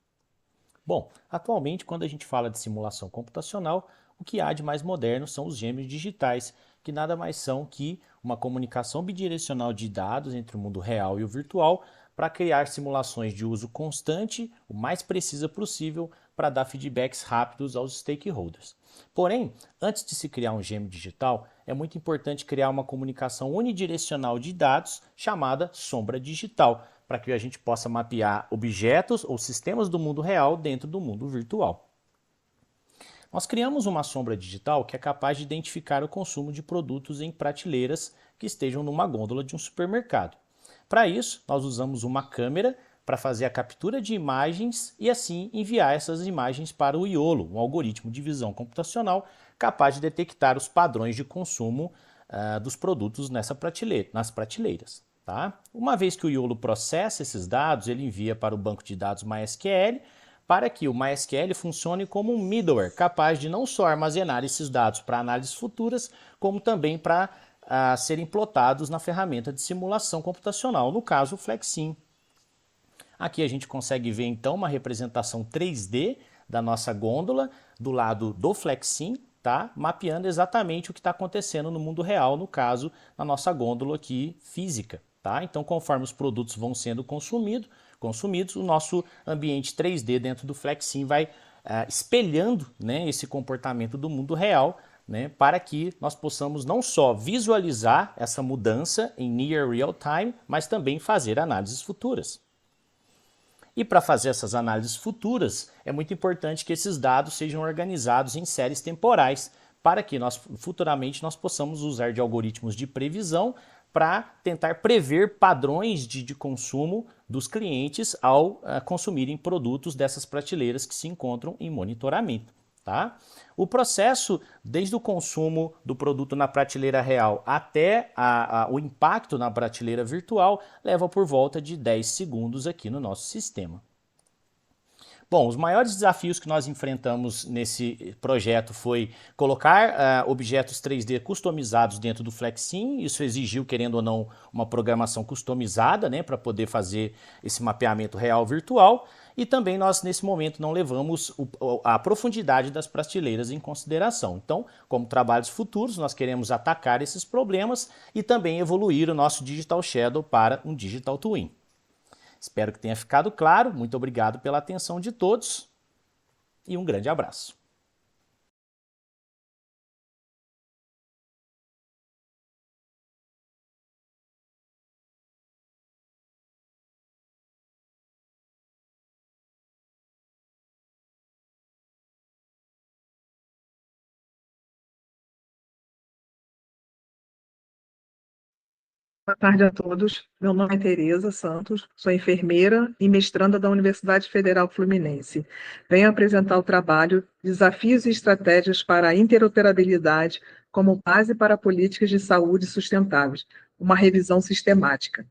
Bom, atualmente quando a gente fala de simulação computacional, o que há de mais moderno são os gêmeos digitais, que nada mais são que uma comunicação bidirecional de dados entre o mundo real e o virtual para criar simulações de uso constante, o mais precisa possível, para dar feedbacks rápidos aos stakeholders. Porém, antes de se criar um gêmeo digital, é muito importante criar uma comunicação unidirecional de dados chamada sombra digital, para que a gente possa mapear objetos ou sistemas do mundo real dentro do mundo virtual. Nós criamos uma sombra digital que é capaz de identificar o consumo de produtos em prateleiras que estejam numa gôndola de um supermercado. Para isso, nós usamos uma câmera para fazer a captura de imagens e assim enviar essas imagens para o IOLO, um algoritmo de visão computacional capaz de detectar os padrões de consumo dos produtos nas prateleiras. Tá? Uma vez que o IOLO processa esses dados, ele envia para o banco de dados MySQL para que o MySQL funcione como um middleware capaz de não só armazenar esses dados para análises futuras, como também para serem plotados na ferramenta de simulação computacional, no caso o Flexsim. Aqui a gente consegue ver então uma representação 3D da nossa gôndola do lado do Flexsim, tá? Mapeando exatamente o que está acontecendo no mundo real, no caso, na nossa gôndola aqui física. Tá? Então, conforme os produtos vão sendo consumidos, consumidos, o nosso ambiente 3D dentro do FlexSim vai espelhando, né, esse comportamento do mundo real, né, para que nós possamos não só visualizar essa mudança em near real time, mas também fazer análises futuras. E para fazer essas análises futuras, é muito importante que esses dados sejam organizados em séries temporais, para que futuramente nós possamos usar de algoritmos de previsão para tentar prever padrões de consumo dos clientes ao consumirem produtos dessas prateleiras que se encontram em monitoramento. Tá? O processo, desde o consumo do produto na prateleira real até o impacto na prateleira virtual, leva por volta de 10 segundos aqui no nosso sistema. Bom, os maiores desafios que nós enfrentamos nesse projeto foi colocar objetos 3D customizados dentro do FlexSim. Isso exigiu, querendo ou não, uma programação customizada, né, para poder fazer esse mapeamento real virtual. E também nós, nesse momento, não levamos a profundidade das prateleiras em consideração. Então, como trabalhos futuros, nós queremos atacar esses problemas e também evoluir o nosso Digital Shadow para um Digital Twin. Espero que tenha ficado claro. Muito obrigado pela atenção de todos e um grande abraço. Boa tarde a todos. Meu nome é Tereza Santos, sou enfermeira e mestranda da Universidade Federal Fluminense. Venho apresentar o trabalho Desafios e Estratégias para a Interoperabilidade como Base para Políticas de Saúde Sustentáveis, uma revisão sistemática.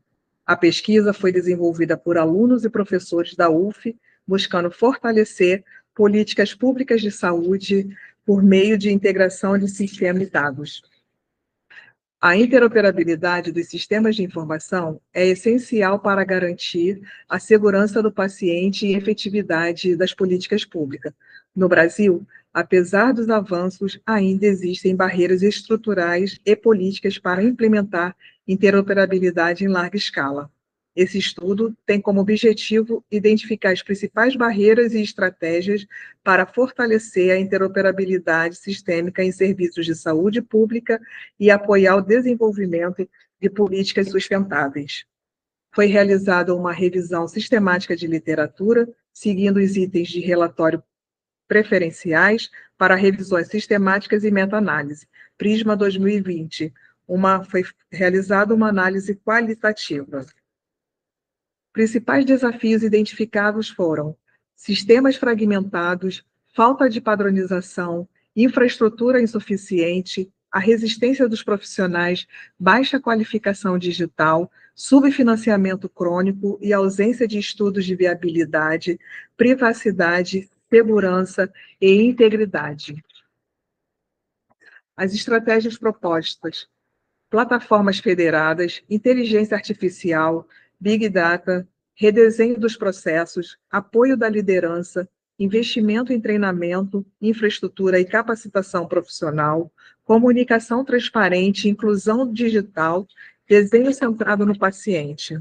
A pesquisa foi desenvolvida por alunos e professores da UF, buscando fortalecer políticas públicas de saúde por meio de integração de sistemas e dados. A interoperabilidade dos sistemas de informação é essencial para garantir a segurança do paciente e efetividade das políticas públicas. No Brasil, apesar dos avanços, ainda existem barreiras estruturais e políticas para implementar interoperabilidade em larga escala. Esse estudo tem como objetivo identificar as principais barreiras e estratégias para fortalecer a interoperabilidade sistêmica em serviços de saúde pública e apoiar o desenvolvimento de políticas sustentáveis. Foi realizada uma revisão sistemática de literatura, seguindo os itens de relatório preferenciais para revisões sistemáticas e meta-análise, Prisma 2020. Foi realizada uma análise qualitativa. Principais desafios identificados foram sistemas fragmentados, falta de padronização, infraestrutura insuficiente, a resistência dos profissionais, baixa qualificação digital, subfinanciamento crônico e ausência de estudos de viabilidade, privacidade, segurança e integridade. As estratégias propostas: plataformas federadas, inteligência artificial, Big Data, redesenho dos processos, apoio da liderança, investimento em treinamento, infraestrutura e capacitação profissional, comunicação transparente, inclusão digital, desenho centrado no paciente.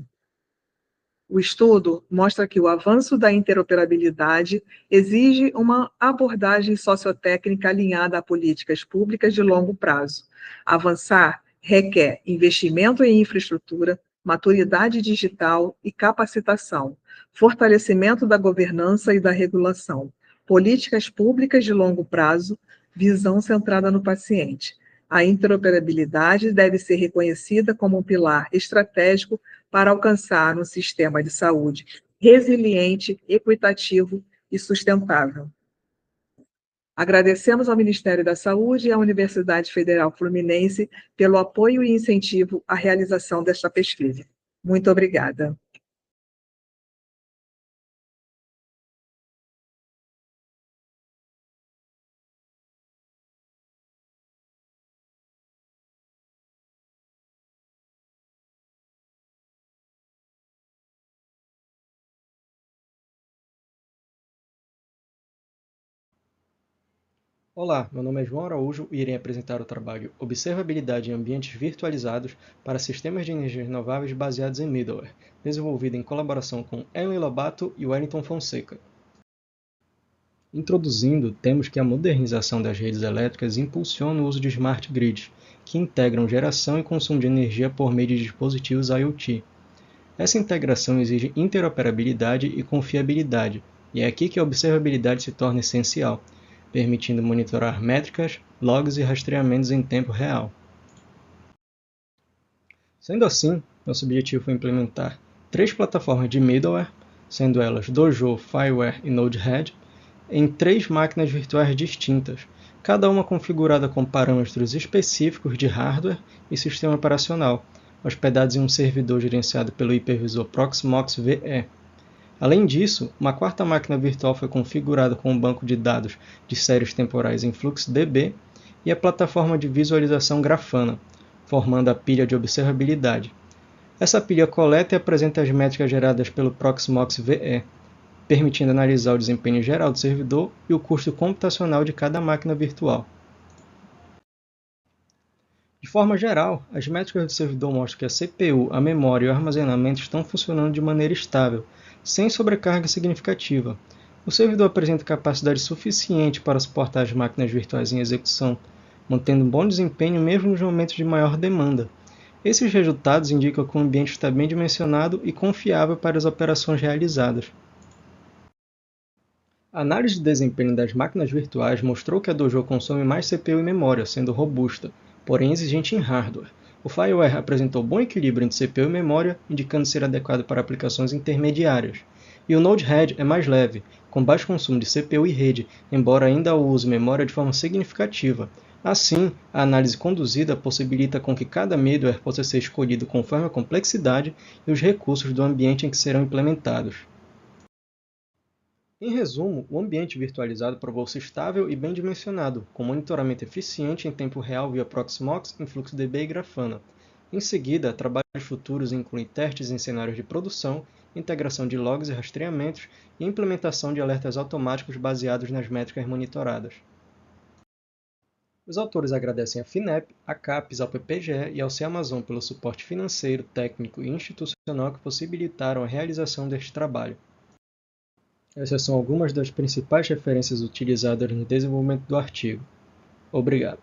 O estudo mostra que o avanço da interoperabilidade exige uma abordagem sociotécnica alinhada a políticas públicas de longo prazo. Avançar requer investimento em infraestrutura, maturidade digital e capacitação, fortalecimento da governança e da regulação, políticas públicas de longo prazo, visão centrada no paciente. A interoperabilidade deve ser reconhecida como um pilar estratégico para alcançar um sistema de saúde resiliente, equitativo e sustentável. Agradecemos ao Ministério da Saúde e à Universidade Federal Fluminense pelo apoio e incentivo à realização desta pesquisa. Muito obrigada. Olá, meu nome é João Araújo e irei apresentar o trabalho Observabilidade em Ambientes Virtualizados para Sistemas de Energia Renováveis baseados em Middleware, desenvolvido em colaboração com Emily Lobato e Wellington Fonseca. Introduzindo, temos que a modernização das redes elétricas impulsiona o uso de smart grids, que integram geração e consumo de energia por meio de dispositivos IoT. Essa integração exige interoperabilidade e confiabilidade, e é aqui que a observabilidade se torna essencial, permitindo monitorar métricas, logs e rastreamentos em tempo real. Sendo assim, nosso objetivo foi implementar 3 plataformas de middleware, sendo elas Dojo, Fireware e Node-RED, em 3 máquinas virtuais distintas, cada uma configurada com parâmetros específicos de hardware e sistema operacional, hospedados em um servidor gerenciado pelo hipervisor Proxmox VE. Além disso, uma 4ª máquina virtual foi configurada com um banco de dados de séries temporais em FluxDB e a plataforma de visualização Grafana, formando a pilha de observabilidade. Essa pilha coleta e apresenta as métricas geradas pelo Proxmox VE, permitindo analisar o desempenho geral do servidor e o custo computacional de cada máquina virtual. De forma geral, as métricas do servidor mostram que a CPU, a memória e o armazenamento estão funcionando de maneira estável, sem sobrecarga significativa. O servidor apresenta capacidade suficiente para suportar as máquinas virtuais em execução, mantendo um bom desempenho mesmo nos momentos de maior demanda. Esses resultados indicam que o ambiente está bem dimensionado e confiável para as operações realizadas. A análise de desempenho das máquinas virtuais mostrou que a Dojo consome mais CPU e memória, sendo robusta, porém exigente em hardware. O Fireware apresentou bom equilíbrio entre CPU e memória, indicando ser adequado para aplicações intermediárias. E o Node-RED é mais leve, com baixo consumo de CPU e rede, embora ainda use memória de forma significativa. Assim, a análise conduzida possibilita com que cada middleware possa ser escolhido conforme a complexidade e os recursos do ambiente em que serão implementados. Em resumo, o ambiente virtualizado provou-se estável e bem dimensionado, com monitoramento eficiente em tempo real via Proxmox, InfluxDB e Grafana. Em seguida, trabalhos futuros incluem testes em cenários de produção, integração de logs e rastreamentos e implementação de alertas automáticos baseados nas métricas monitoradas. Os autores agradecem à FINEP, à CAPES, ao PPGE e ao CEAmazon pelo suporte financeiro, técnico e institucional que possibilitaram a realização deste trabalho. Essas são algumas das principais referências utilizadas no desenvolvimento do artigo. Obrigado.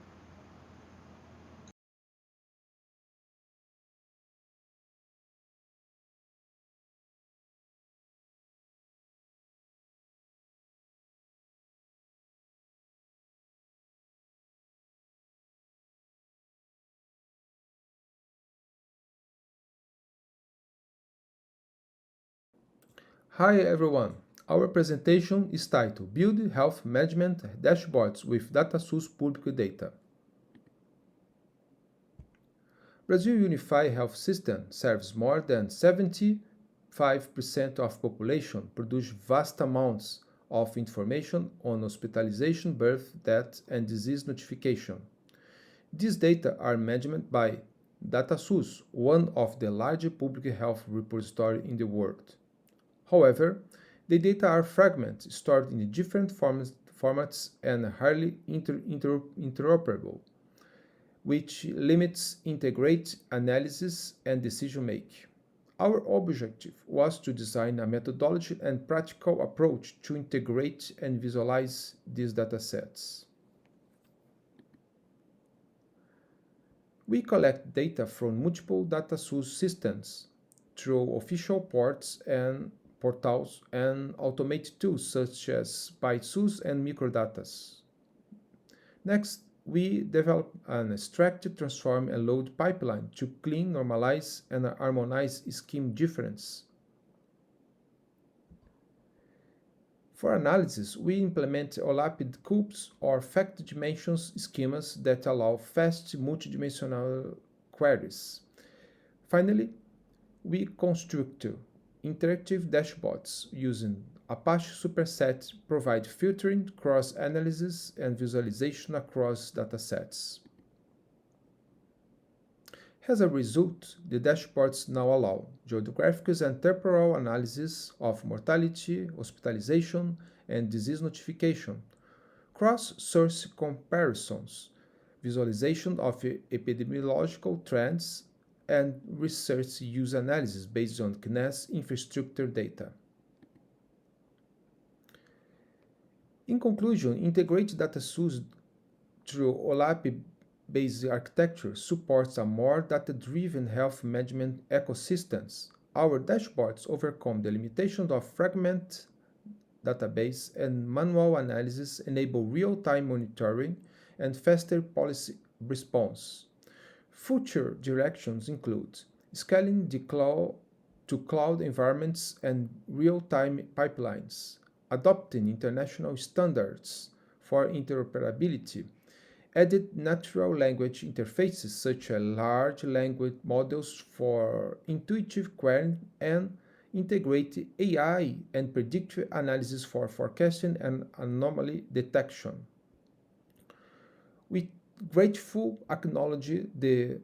Hi everyone. Our presentation is titled Build Health Management Dashboards with DataSource Public Data. Brazil Unified Health System serves more than 75% of population, produce vast amounts of information on hospitalization, birth, death, and disease notification. These data are managed by DataSource, one of the largest public health repositories in the world. However, the data are fragmented, stored in different formats and highly interoperable, which limits integrate analysis and decision-making. Our objective was to design a methodology and practical approach to integrate and visualize these datasets. We collect data from multiple data source systems through official portals and automated tools such as ByteSource and Microdatas. Next, we develop an extract, transform, and load pipeline to clean, normalize, and harmonize scheme difference. For analysis, we implement OLAP cubes or fact dimensions schemas that allow fast multidimensional queries. Finally, we construct interactive dashboards using Apache Superset provide filtering, cross-analysis, and visualization across datasets. As a result, the dashboards now allow geographic and temporal analysis of mortality, hospitalization, and disease notification, cross-source comparisons, visualization of epidemiological trends, and research use analysis based on CNES infrastructure data. In conclusion, integrated data source through OLAP-based architecture supports a more data-driven health management ecosystems. Our dashboards overcome the limitations of fragmented database and manual analysis, enable real-time monitoring and faster policy response. Future directions include scaling the cloud to cloud environments and real-time pipelines, adopting international standards for interoperability, added natural language interfaces such as large language models for intuitive querying, and integrate AI and predictive analysis for forecasting and anomaly detection. We gratefully acknowledge the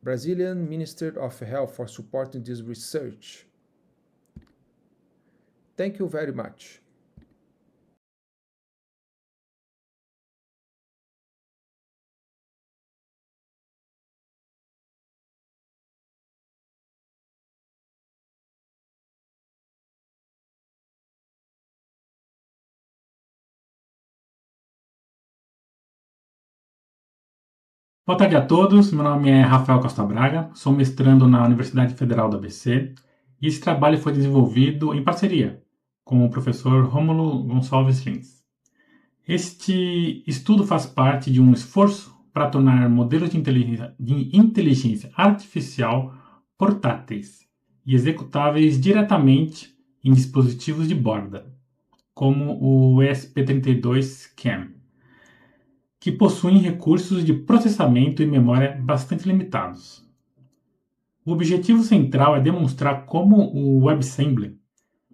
Brazilian Ministry of Health for supporting this research. Thank you very much. Boa tarde a todos, meu nome é Rafael Costa Braga, sou mestrando na Universidade Federal do ABC e esse trabalho foi desenvolvido em parceria com o professor Rômulo Gonçalves Lins. Este estudo faz parte de um esforço para tornar modelos de inteligência artificial portáteis e executáveis diretamente em dispositivos de borda, como o ESP32CAM, que possuem recursos de processamento e memória bastante limitados. O objetivo central é demonstrar como o WebAssembly,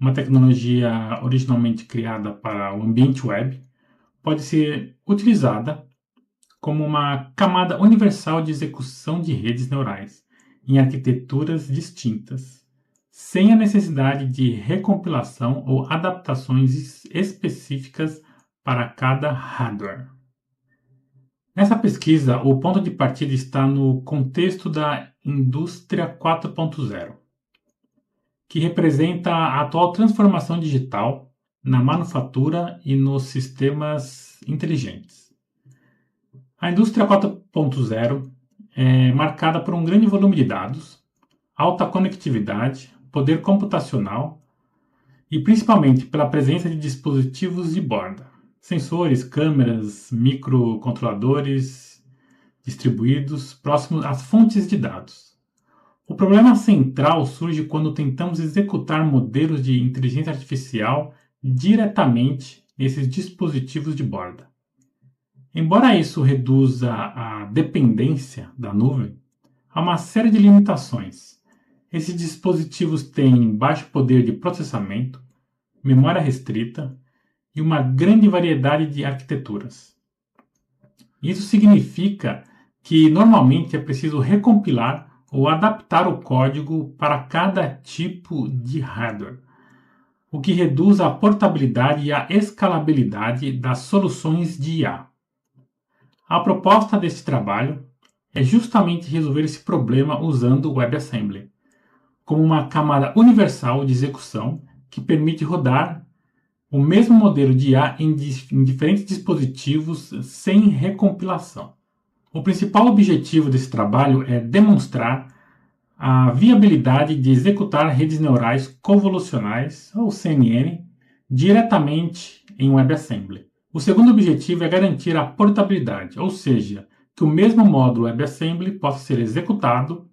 uma tecnologia originalmente criada para o ambiente web, pode ser utilizada como uma camada universal de execução de redes neurais em arquiteturas distintas, sem a necessidade de recompilação ou adaptações específicas para cada hardware. Nessa pesquisa, o ponto de partida está no contexto da Indústria 4.0, que representa a atual transformação digital na manufatura e nos sistemas inteligentes. A Indústria 4.0 é marcada por um grande volume de dados, alta conectividade, poder computacional e principalmente pela presença de dispositivos de borda. Sensores, câmeras, microcontroladores distribuídos próximos às fontes de dados. O problema central surge quando tentamos executar modelos de inteligência artificial diretamente nesses dispositivos de borda. Embora isso reduza a dependência da nuvem, há uma série de limitações. Esses dispositivos têm baixo poder de processamento, memória restrita e uma grande variedade de arquiteturas. Isso significa que normalmente é preciso recompilar ou adaptar o código para cada tipo de hardware, o que reduz a portabilidade e a escalabilidade das soluções de IA. A proposta deste trabalho é justamente resolver esse problema usando o WebAssembly, como uma camada universal de execução que permite rodar o mesmo modelo de IA em diferentes dispositivos sem recompilação. O principal objetivo desse trabalho é demonstrar a viabilidade de executar redes neurais convolucionais, ou CNN, diretamente em WebAssembly. O segundo objetivo é garantir a portabilidade, ou seja, que o mesmo módulo WebAssembly possa ser executado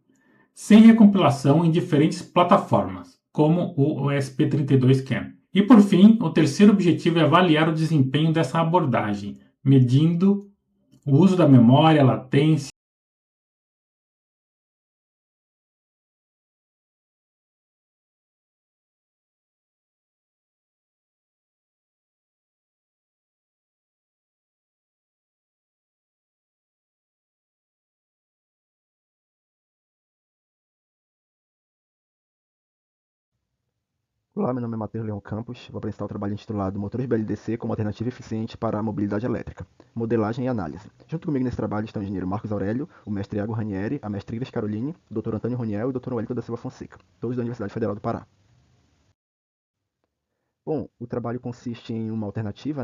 sem recompilação em diferentes plataformas, como o ESP32CAM. E por fim, o terceiro objetivo é avaliar o desempenho dessa abordagem, medindo o uso da memória, latência. Olá, meu nome é Matheus Leão Campos. Vou apresentar o trabalho intitulado Motores BLDC como alternativa eficiente para a mobilidade elétrica, modelagem e análise. Junto comigo nesse trabalho estão o engenheiro Marcos Aurélio, o mestre Iago Ranieri, a mestre Iris Caroline, o Dr. Antônio Roniel e o Dr. Wellington da Silva Fonseca, todos da Universidade Federal do Pará. Bom, o trabalho consiste em uma alternativa,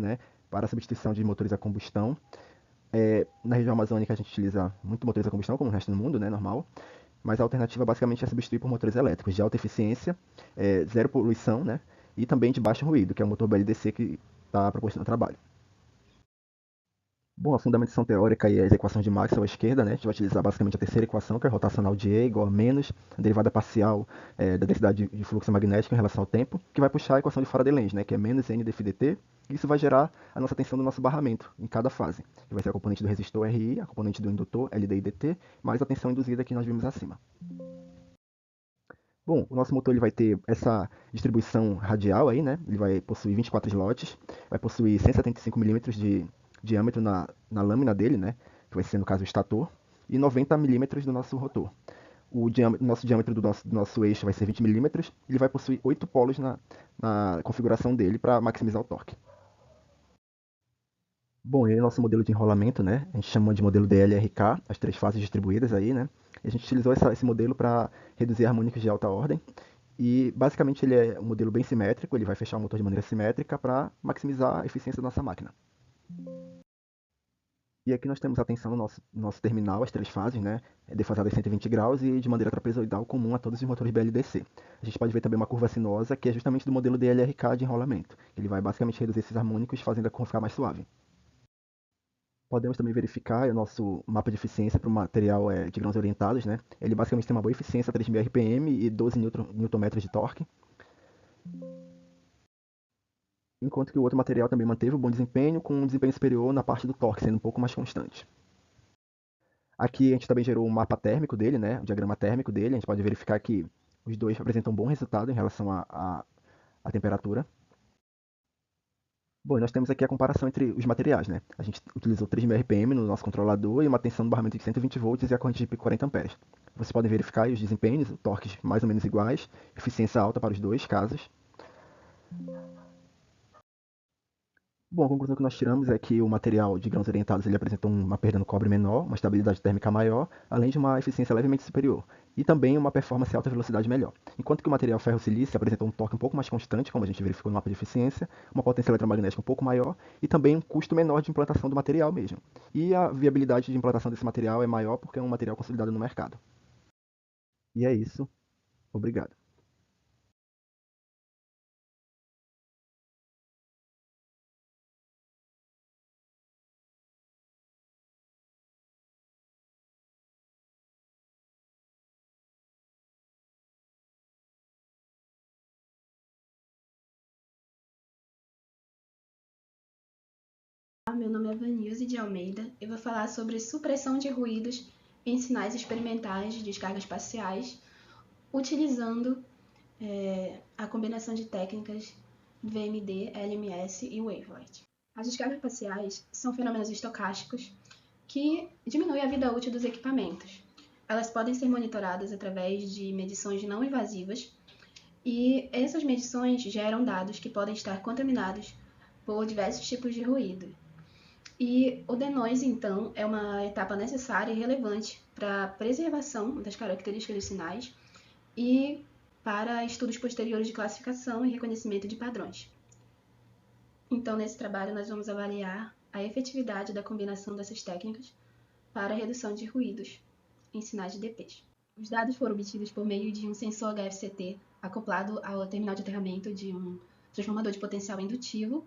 para a substituição de motores a combustão. Na região amazônica a gente utiliza muito motores a combustão, como o resto do mundo, normal. Mas a alternativa basicamente é substituir por motores elétricos de alta eficiência, zero poluição, e também de baixo ruído, que é o motor BLDC que está proposto no trabalho. Bom, a fundamentação teórica e as equações de Maxwell à esquerda, a gente vai utilizar basicamente a terceira equação, que é rotacional de E igual a menos a derivada parcial da densidade de fluxo magnético em relação ao tempo, que vai puxar a equação de Faraday-Lenz, que é menos N dφ dt, e isso vai gerar a nossa tensão do nosso barramento em cada fase, que vai ser a componente do resistor RI, a componente do indutor LDI dt, mais a tensão induzida que nós vimos acima. Bom, o nosso motor ele vai ter essa distribuição radial aí, ele vai possuir 24 slots, vai possuir 175 milímetros de diâmetro na lâmina dele, que vai ser no caso o estator, e 90 milímetros do nosso rotor. O nosso diâmetro do nosso eixo vai ser 20 milímetros, ele vai possuir 8 polos na configuração dele para maximizar o torque. Bom, esse é o nosso modelo de enrolamento, a gente chama de modelo DLRK, as 3 fases distribuídas aí, E a gente utilizou esse modelo para reduzir harmônicos de alta ordem. E basicamente ele é um modelo bem simétrico, ele vai fechar o motor de maneira simétrica para maximizar a eficiência da nossa máquina. E aqui nós temos a tensão no nosso terminal, as 3 fases, defasada em 120 graus e de maneira trapezoidal comum a todos os motores BLDC. A gente pode ver também uma curva sinuosa, que é justamente do modelo DLRK de enrolamento. Ele vai basicamente reduzir esses harmônicos, fazendo a curva ficar mais suave. Podemos também verificar o nosso mapa de eficiência para o material de grãos orientados, Ele basicamente tem uma boa eficiência, 3.000 RPM e 12 Nm de torque. Enquanto que o outro material também manteve um bom desempenho, com um desempenho superior na parte do torque, sendo um pouco mais constante. Aqui a gente também gerou um mapa térmico dele, o diagrama térmico dele. A gente pode verificar que os dois apresentam um bom resultado em relação à temperatura. Bom, nós temos aqui a comparação entre os materiais, A gente utilizou 3.000 RPM no nosso controlador e uma tensão do barramento de 120 volts e a corrente de pico 40 amperes. Vocês podem verificar aí os desempenhos, torques mais ou menos iguais, eficiência alta para os dois casos. Bom, a conclusão que nós tiramos é que o material de grãos orientados ele apresentou uma perda no cobre menor, uma estabilidade térmica maior, além de uma eficiência levemente superior, e também uma performance em alta velocidade melhor. Enquanto que o material ferro-silício apresentou um torque um pouco mais constante, como a gente verificou no mapa de eficiência, uma potência eletromagnética um pouco maior, e também um custo menor de implantação do material mesmo. E a viabilidade de implantação desse material é maior porque é um material consolidado no mercado. E é isso. Obrigado. Meu nome é Vanilze de Almeida e vou falar sobre supressão de ruídos em sinais experimentais de descargas parciais, utilizando a combinação de técnicas VMD, LMS e Wavelet. As descargas parciais são fenômenos estocásticos que diminuem a vida útil dos equipamentos. Elas podem ser monitoradas através de medições não invasivas e essas medições geram dados que podem estar contaminados por diversos tipos de ruído. E o denoise, então, é uma etapa necessária e relevante para a preservação das características dos sinais e para estudos posteriores de classificação e reconhecimento de padrões. Então, nesse trabalho, nós vamos avaliar a efetividade da combinação dessas técnicas para a redução de ruídos em sinais de DPs. Os dados foram obtidos por meio de um sensor HFCT acoplado ao terminal de aterramento de um transformador de potencial indutivo,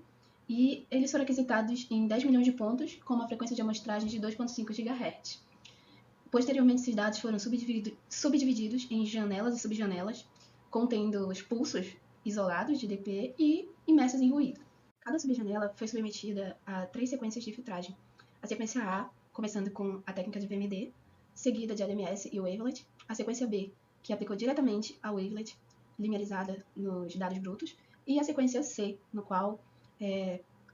e eles foram aquisitados em 10 milhões de pontos, com uma frequência de amostragem de 2,5 GHz. Posteriormente, esses dados foram subdivididos em janelas e subjanelas, contendo os pulsos isolados de DP e imersos em ruído. Cada subjanela foi submetida a 3 sequências de filtragem. A sequência A, começando com a técnica de VMD, seguida de LMS e Wavelet. A sequência B, que aplicou diretamente a Wavelet, linearizada nos dados brutos. E a sequência C, no qual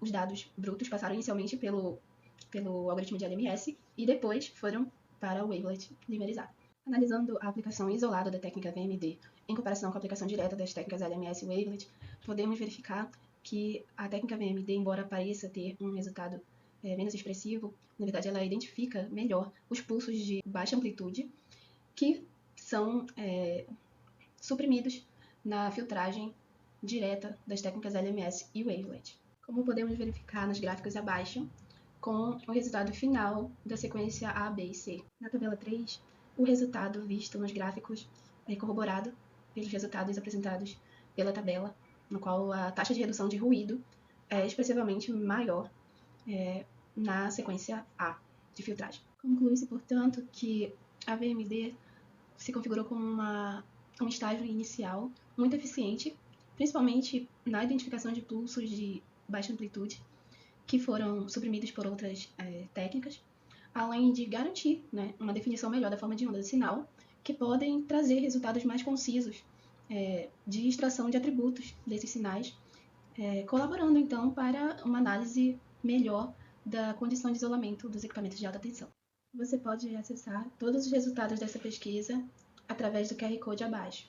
os dados brutos passaram inicialmente pelo algoritmo de LMS e depois foram para o Wavelet linearizado. Analisando a aplicação isolada da técnica VMD em comparação com a aplicação direta das técnicas LMS e Wavelet, podemos verificar que a técnica VMD, embora pareça ter um resultado menos expressivo, na verdade ela identifica melhor os pulsos de baixa amplitude que são suprimidos na filtragem direta das técnicas LMS e Wavelet. Como podemos verificar nos gráficos abaixo, com o resultado final da sequência A, B e C. Na tabela 3, o resultado visto nos gráficos é corroborado pelos resultados apresentados pela tabela, no qual a taxa de redução de ruído é expressivamente maior na sequência A de filtragem. Conclui-se, portanto, que a VMD se configurou como um estágio inicial muito eficiente, principalmente na identificação de pulsos de baixa amplitude, que foram suprimidos por outras técnicas, além de garantir uma definição melhor da forma de onda do sinal, que podem trazer resultados mais concisos de extração de atributos desses sinais, colaborando então para uma análise melhor da condição de isolamento dos equipamentos de alta tensão. Você pode acessar todos os resultados dessa pesquisa através do QR Code abaixo.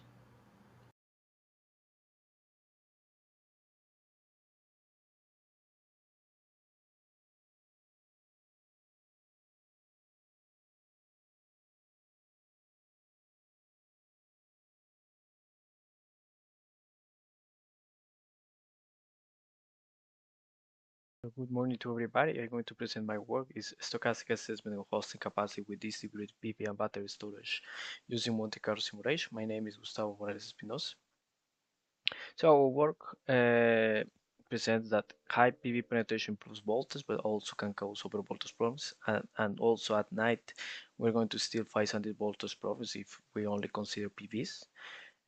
Good morning to everybody. I'm going to present my work is stochastic assessment of hosting capacity with distributed PV and battery storage using Monte Carlo simulation. My name is Gustavo Morales Espinosa. So our work presents that high PV penetration improves voltage, but also can cause over voltage problems. And also at night, we're going to still find under voltage problems if we only consider PVs.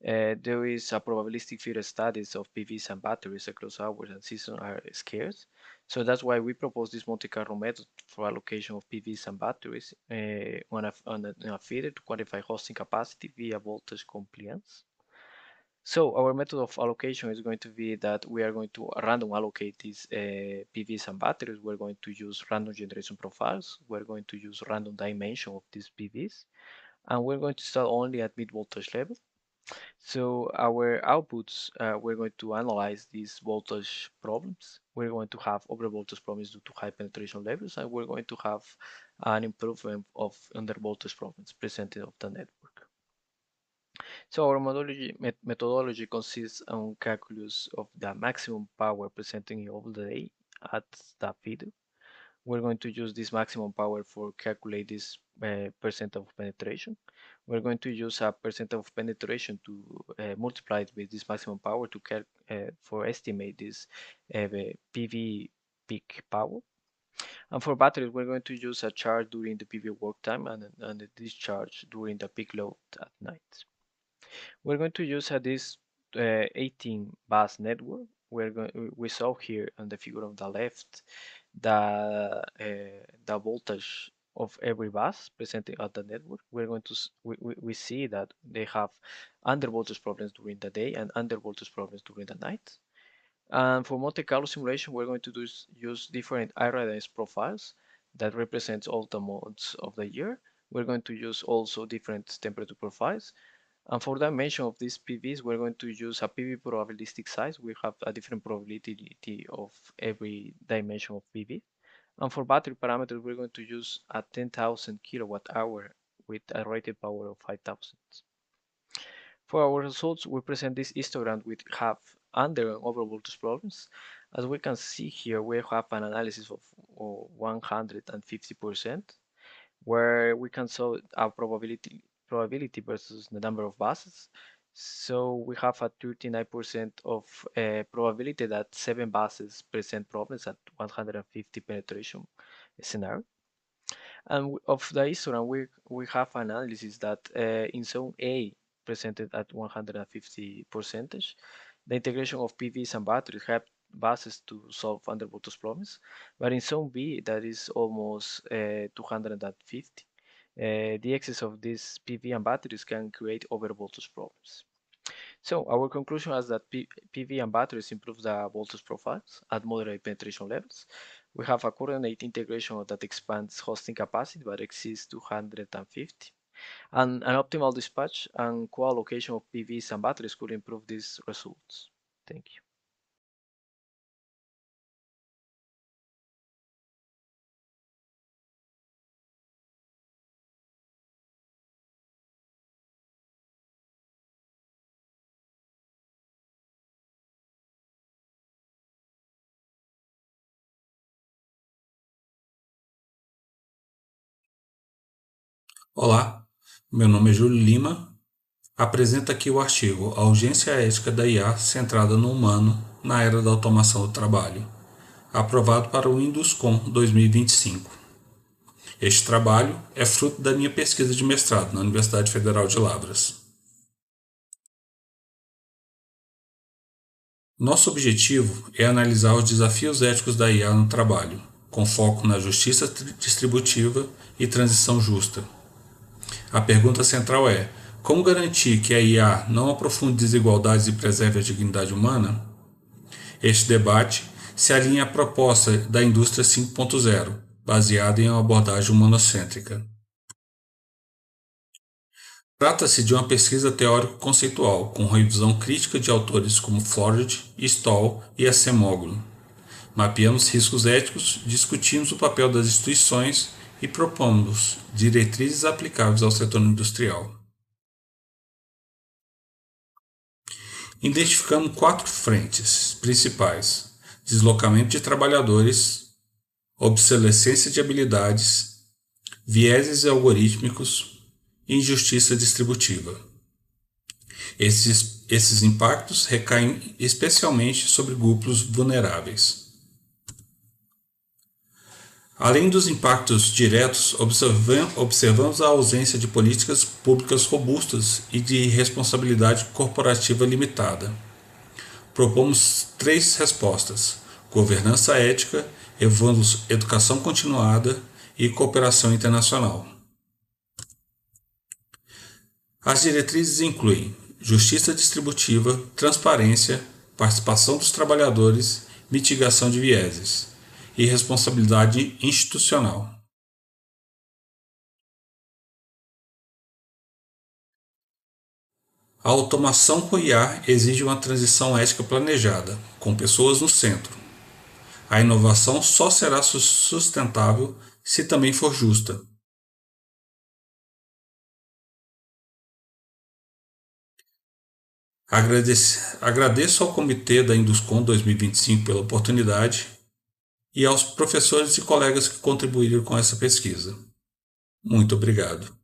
There is a probabilistic field studies of PVs and batteries across hours and seasons are scarce. So that's why we propose this Monte Carlo method for allocation of PVs and batteries on a feeder to quantify hosting capacity via voltage compliance. So our method of allocation is going to be that we are going to random allocate these PVs and batteries. We're going to use random generation profiles. We're going to use random dimension of these PVs. And we're going to start only at mid voltage level. So our outputs, we're going to analyze these voltage problems. We're going to have over voltage problems due to high penetration levels, and we're going to have an improvement of under voltage problems presented of the network. So our methodology consists on calculus of the maximum power presenting over the day at the feeder. We're going to use this maximum power for calculate this percent of penetration. We're going to use a percent of penetration to multiply it with this maximum power to for estimate this PV peak power. And for batteries, we're going to use a charge during the PV work time and a discharge during the peak load at night. We're going to use this 18 bus network. We saw here on the figure on the left the voltage of every bus presented at the network. We're going to we see that they have under voltage problems during the day and under voltage problems during the night. And for Monte Carlo simulation, we're going to use different iridized profiles that represents all the months of the year. We're going to use also different temperature profiles. And for the dimension of these PVs, we're going to use a PV probabilistic size. We have a different probability of every dimension of PV. And for battery parameters, we're going to use a 10,000 kilowatt hour with a rated power of 5,000. For our results, we present this histogram with have under and over voltage problems. As we can see here, we have an analysis of 150%, where we can show our probability versus the number of buses. So we have a 39% of probability that 7 buses present problems at 150 penetration scenario. And of the histogram, we have an analysis that in zone A presented at 150 percentage, the integration of PVs and batteries help buses to solve under voltage problems. But in zone B, that is almost 250. The excess of these PV and batteries can create over voltage problems. So our conclusion is that PV and batteries improve the voltage profiles at moderate penetration levels. We have a coordinate integration that expands hosting capacity but exceeds 250. And an optimal dispatch and co-allocation of PVs and batteries could improve these results. Thank you. Olá, meu nome é Júlio Lima. Apresento aqui o artigo A Urgência Ética da IA Centrada no Humano na Era da Automação do Trabalho, aprovado para o Induscon 2025. Este trabalho é fruto da minha pesquisa de mestrado na Universidade Federal de Lavras. Nosso objetivo é analisar os desafios éticos da IA no trabalho, com foco na justiça distributiva e transição justa. A pergunta central é: como garantir que a IA não aprofunde desigualdades e preserve a dignidade humana? Este debate se alinha à proposta da indústria 5.0, baseada em uma abordagem humanocêntrica. Trata-se de uma pesquisa teórico-conceitual, com revisão crítica de autores como Florida, Stoll e Acemoglu. Mapeamos riscos éticos, discutimos o papel das instituições e propomos diretrizes aplicáveis ao setor industrial. Identificamos 4 frentes principais: deslocamento de trabalhadores, obsolescência de habilidades, vieses algorítmicos e injustiça distributiva. Esses impactos recaem especialmente sobre grupos vulneráveis. Além dos impactos diretos, observamos a ausência de políticas públicas robustas e de responsabilidade corporativa limitada. Propomos 3 respostas: governança ética, educação continuada e cooperação internacional. As diretrizes incluem justiça distributiva, transparência, participação dos trabalhadores, mitigação de vieses e responsabilidade institucional. A automação com IA exige uma transição ética planejada, com pessoas no centro. A inovação só será sustentável se também for justa. Agradeço ao Comitê da Induscon 2025 pela oportunidade e aos professores e colegas que contribuíram com essa pesquisa. Muito obrigado.